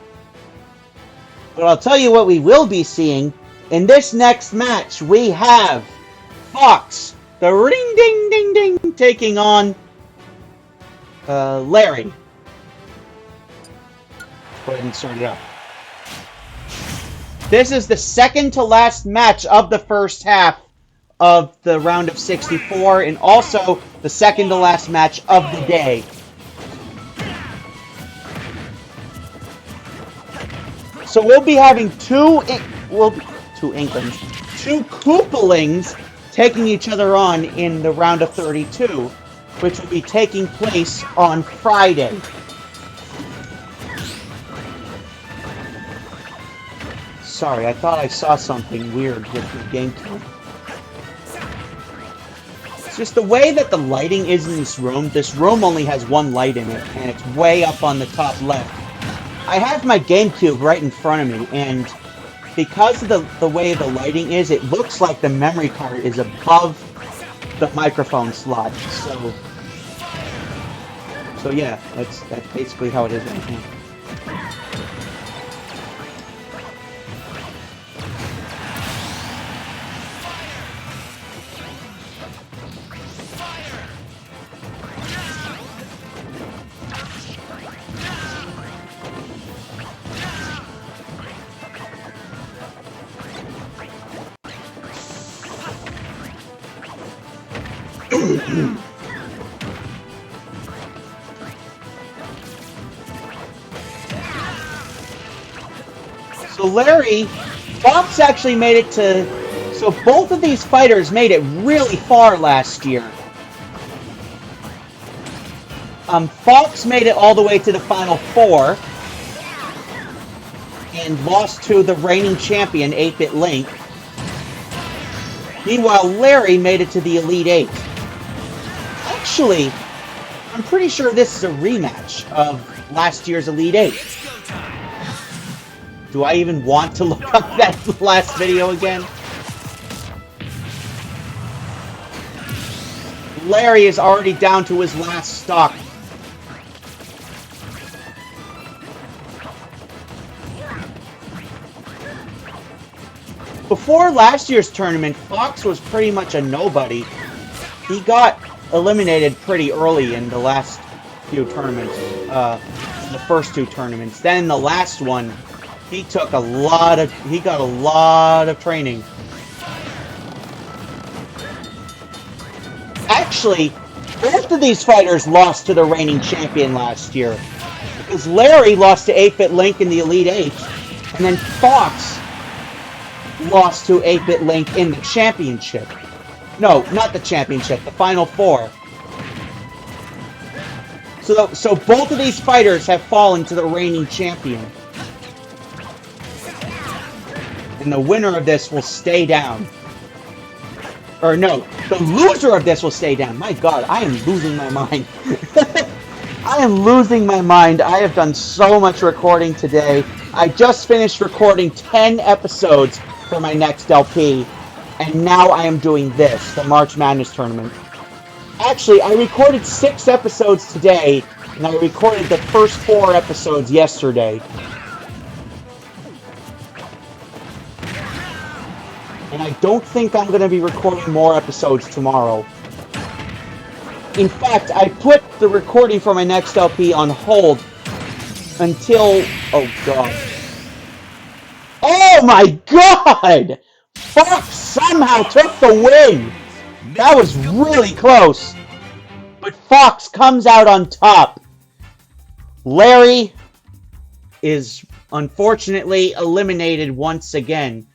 But I'll tell you what we will be seeing. In this next match, we have Fox, the ring ding ding ding, taking on Larry. Go ahead and start it up. This is the second to last match of the first half of the round of 64, and also the second to last match of the day. So we'll be having two Inklings, two Koopalings taking each other on in the round of 32, which will be taking place on Friday. Sorry, I thought I saw something weird with the game code. It's just the way that the lighting is in this room only has one light in it, and it's way up on the top left. I have my GameCube right in front of me, and because of the way the lighting is, it looks like the memory card is above the microphone slot. So yeah, that's basically how it is right now. So Larry, Fox actually made it to... So both of these fighters made it really far last year. Fox made it all the way to the Final Four. and lost to the reigning champion, 8-Bit Link. Meanwhile, Larry made it to the Elite Eight. Actually, I'm pretty sure this is a rematch of last year's Elite Eight. Do I even want to look up that last video again? Larry is already down to his last stock. Before last year's tournament, Fox was pretty much a nobody. He got eliminated pretty early in the last few tournaments, the first two tournaments. Then the last one, he got a lot of training. Actually, both of these fighters lost to the reigning champion last year. Because Larry lost to 8-Bit Link in the Elite Eight, and then Fox lost to 8-Bit Link in the championship. No, not the championship, the Final Four. So both of these fighters have fallen to the reigning champion. And the winner of this will stay down. Or no, the loser of this will stay down. My god, I am losing my mind. I am losing my mind. I have done so much recording today. I just finished recording 10 episodes for my next LP. And now I am doing this, the March Madness tournament. Actually, I recorded 6 episodes today, and I recorded the first 4 episodes yesterday. And I don't think I'm going to be recording more episodes tomorrow. In fact, I put the recording for my next LP on hold until... Oh, God. Oh, my God! Fox somehow took the win! That was really close. But Fox comes out on top. Larry is unfortunately eliminated once again.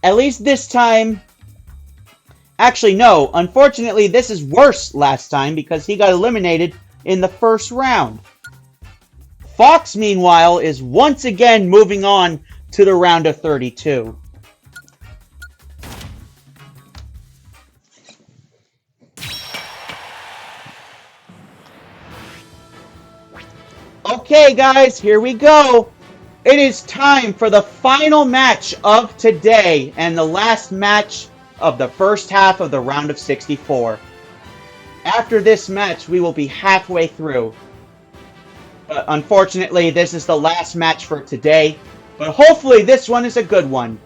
At least this time... Actually, no. Unfortunately, this is worse last time because he got eliminated in the first round. Fox, meanwhile, is once again moving on to the round of 32. Okay, guys, here we go. It is time for the final match of today and the last match of the first half of the round of 64. After this match, we will be halfway through. But unfortunately, this is the last match for today. But hopefully this one is a good one.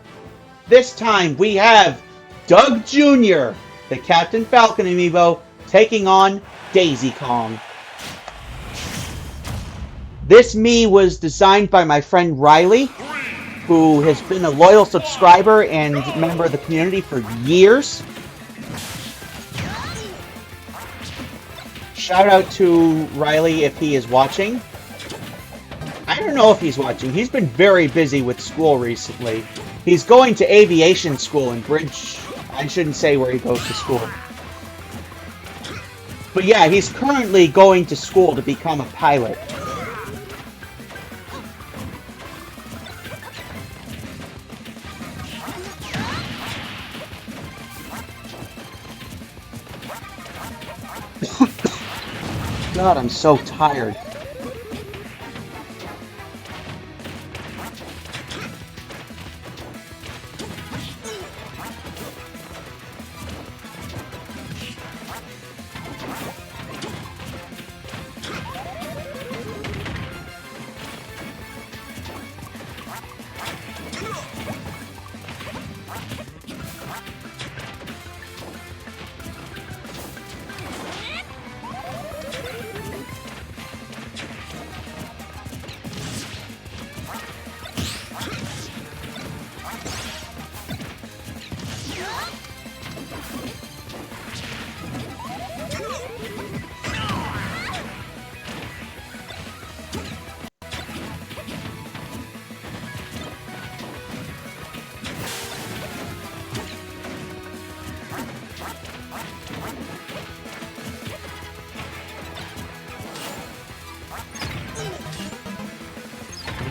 This time we have Doug Jr., the Captain Falcon amiibo, taking on Daisy Kong. This Mii was designed by my friend Riley, who has been a loyal subscriber and member of the community for years. Shout out to Riley if he is watching. I don't know if he's watching. He's been very busy with school recently. He's going to aviation school in Bridge. I shouldn't say where he goes to school. But yeah, he's currently going to school to become a pilot. God, I'm so tired.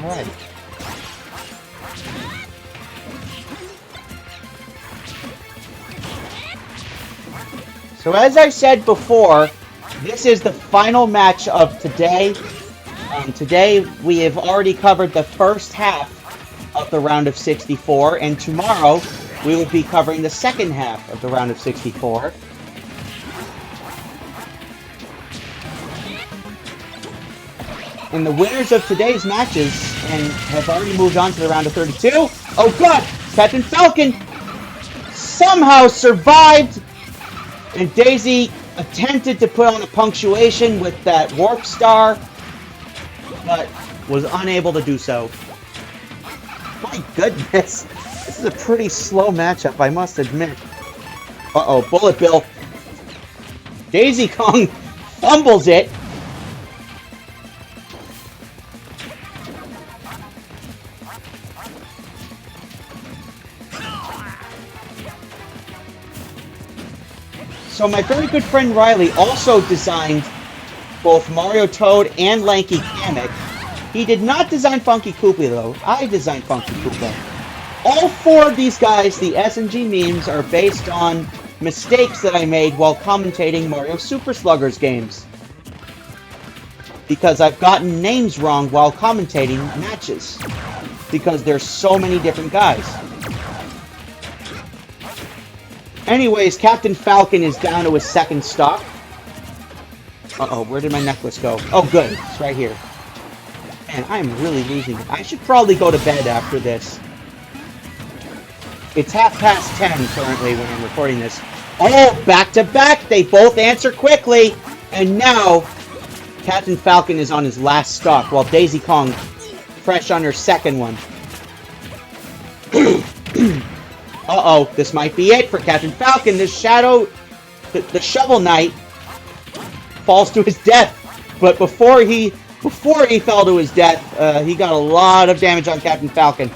Alright. So as I said before, this is the final match of today. Today we have already covered the first half of the round of 64, and tomorrow we will be covering the second half of the round of 64. And the winners of today's matches and have already moved on to the round of 32. Oh god! Captain Falcon somehow survived! And Daisy attempted to put on a punctuation with that warp star, but was unable to do so. My goodness! This is a pretty slow matchup, I must admit. Uh-oh, Bullet Bill. Daisy Kong fumbles it. So my very good friend Riley also designed both Mario Toad and Lanky Kamek. He did not design Funky Koopa though. I designed Funky Koopa. All four of these guys, the S&G memes, are based on mistakes that I made while commentating Mario Super Sluggers games. Because I've gotten names wrong while commentating matches. Because there's so many different guys. Anyways, Captain Falcon is down to his second stock. Uh-oh, where did my necklace go? Oh, good. It's right here. Man, I am really losing it. I should probably go to bed after this. It's 10:30 currently when I'm recording this. Oh, back to back! They both answer quickly! And now, Captain Falcon is on his last stock, while Daisy Kong fresh on her second one. Uh-oh, this might be it for Captain Falcon. The Shovel Knight falls to his death. But before he fell to his death, he got a lot of damage on Captain Falcon.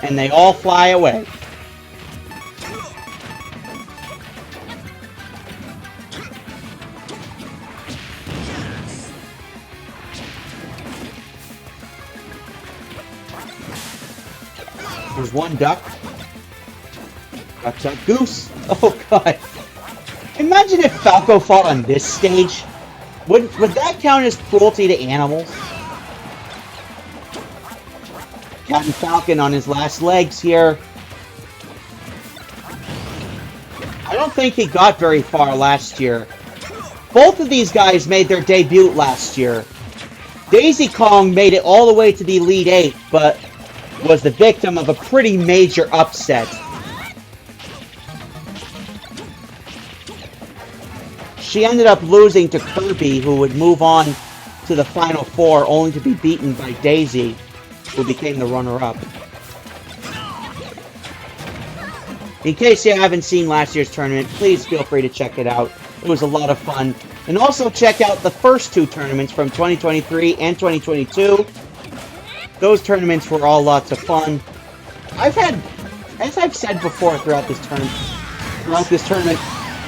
And they all fly away. There's one duck. Duck, duck, goose. Oh god. Imagine if Falco fought on this stage. Would that count as cruelty to animals? Captain Falcon on his last legs here. I don't think he got very far last year. Both of these guys made their debut last year. Daisy Kong made it all the way to the Elite Eight, but was the victim of a pretty major upset. She ended up losing to Kirby, who would move on to the Final Four, only to be beaten by Daisy, who became the runner-up. In case you haven't seen last year's tournament, please feel free to check it out. It was a lot of fun. And also check out the first two tournaments from 2023 and 2022. Those tournaments were all lots of fun. I've had, as I've said before throughout this tournament,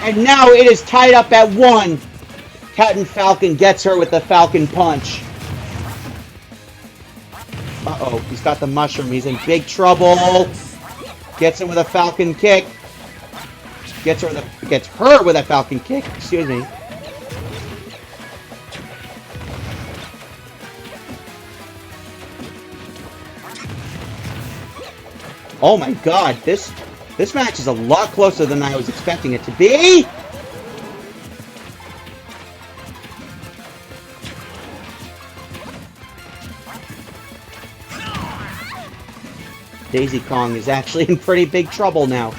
and now it is tied up at 1. Captain Falcon gets her with the Falcon Punch. Uh-oh, he's got the mushroom. He's in big trouble. Gets him with a Falcon Kick. Gets her with a Falcon Kick. Excuse me. Oh my god, this match is a lot closer than I was expecting it to be! Daisy Kong is actually in pretty big trouble now.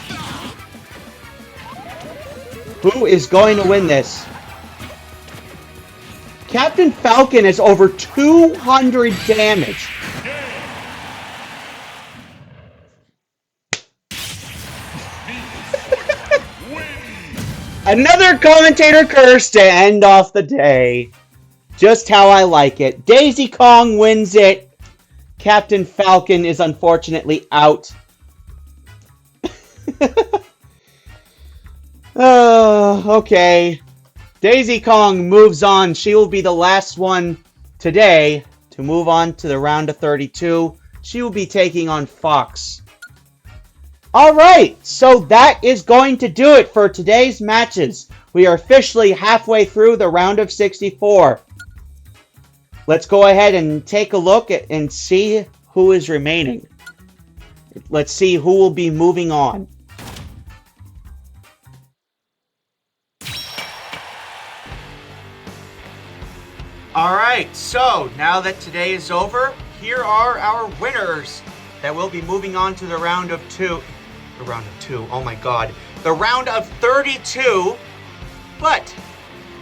Who is going to win this? Captain Falcon has over 200 damage. Another commentator curse to end off the day. Just how I like it. Daisy Kong wins it. Captain Falcon is unfortunately out. Oh, okay. Daisy Kong moves on. She will be the last one today to move on to the round of 32. She will be taking on Fox. Alright, so that is going to do it for today's matches. We are officially halfway through the round of 64. Let's go ahead and take a look and see who is remaining. Let's see who will be moving on. Alright, so now that today is over, here are our winners that will be moving on to the round of two. The round of two, oh my god. The round of 32, but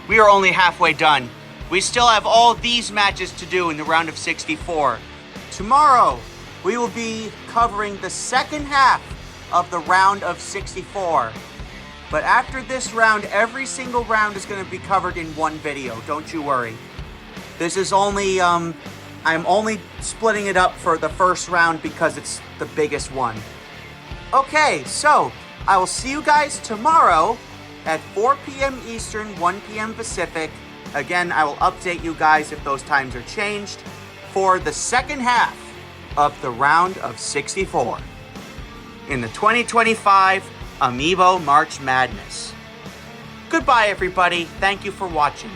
we are only halfway done. We still have all these matches to do in the round of 64. Tomorrow, we will be covering the second half of the round of 64. But after this round, every single round is going to be covered in one video, don't you worry. This is only, I'm only splitting it up for the first round because it's the biggest one. Okay, so I will see you guys tomorrow at 4 p.m. Eastern, 1 p.m. Pacific. Again, I will update you guys if those times are changed for the second half of the round of 64 in the 2025 Amiibo March Madness. Goodbye, everybody. Thank you for watching.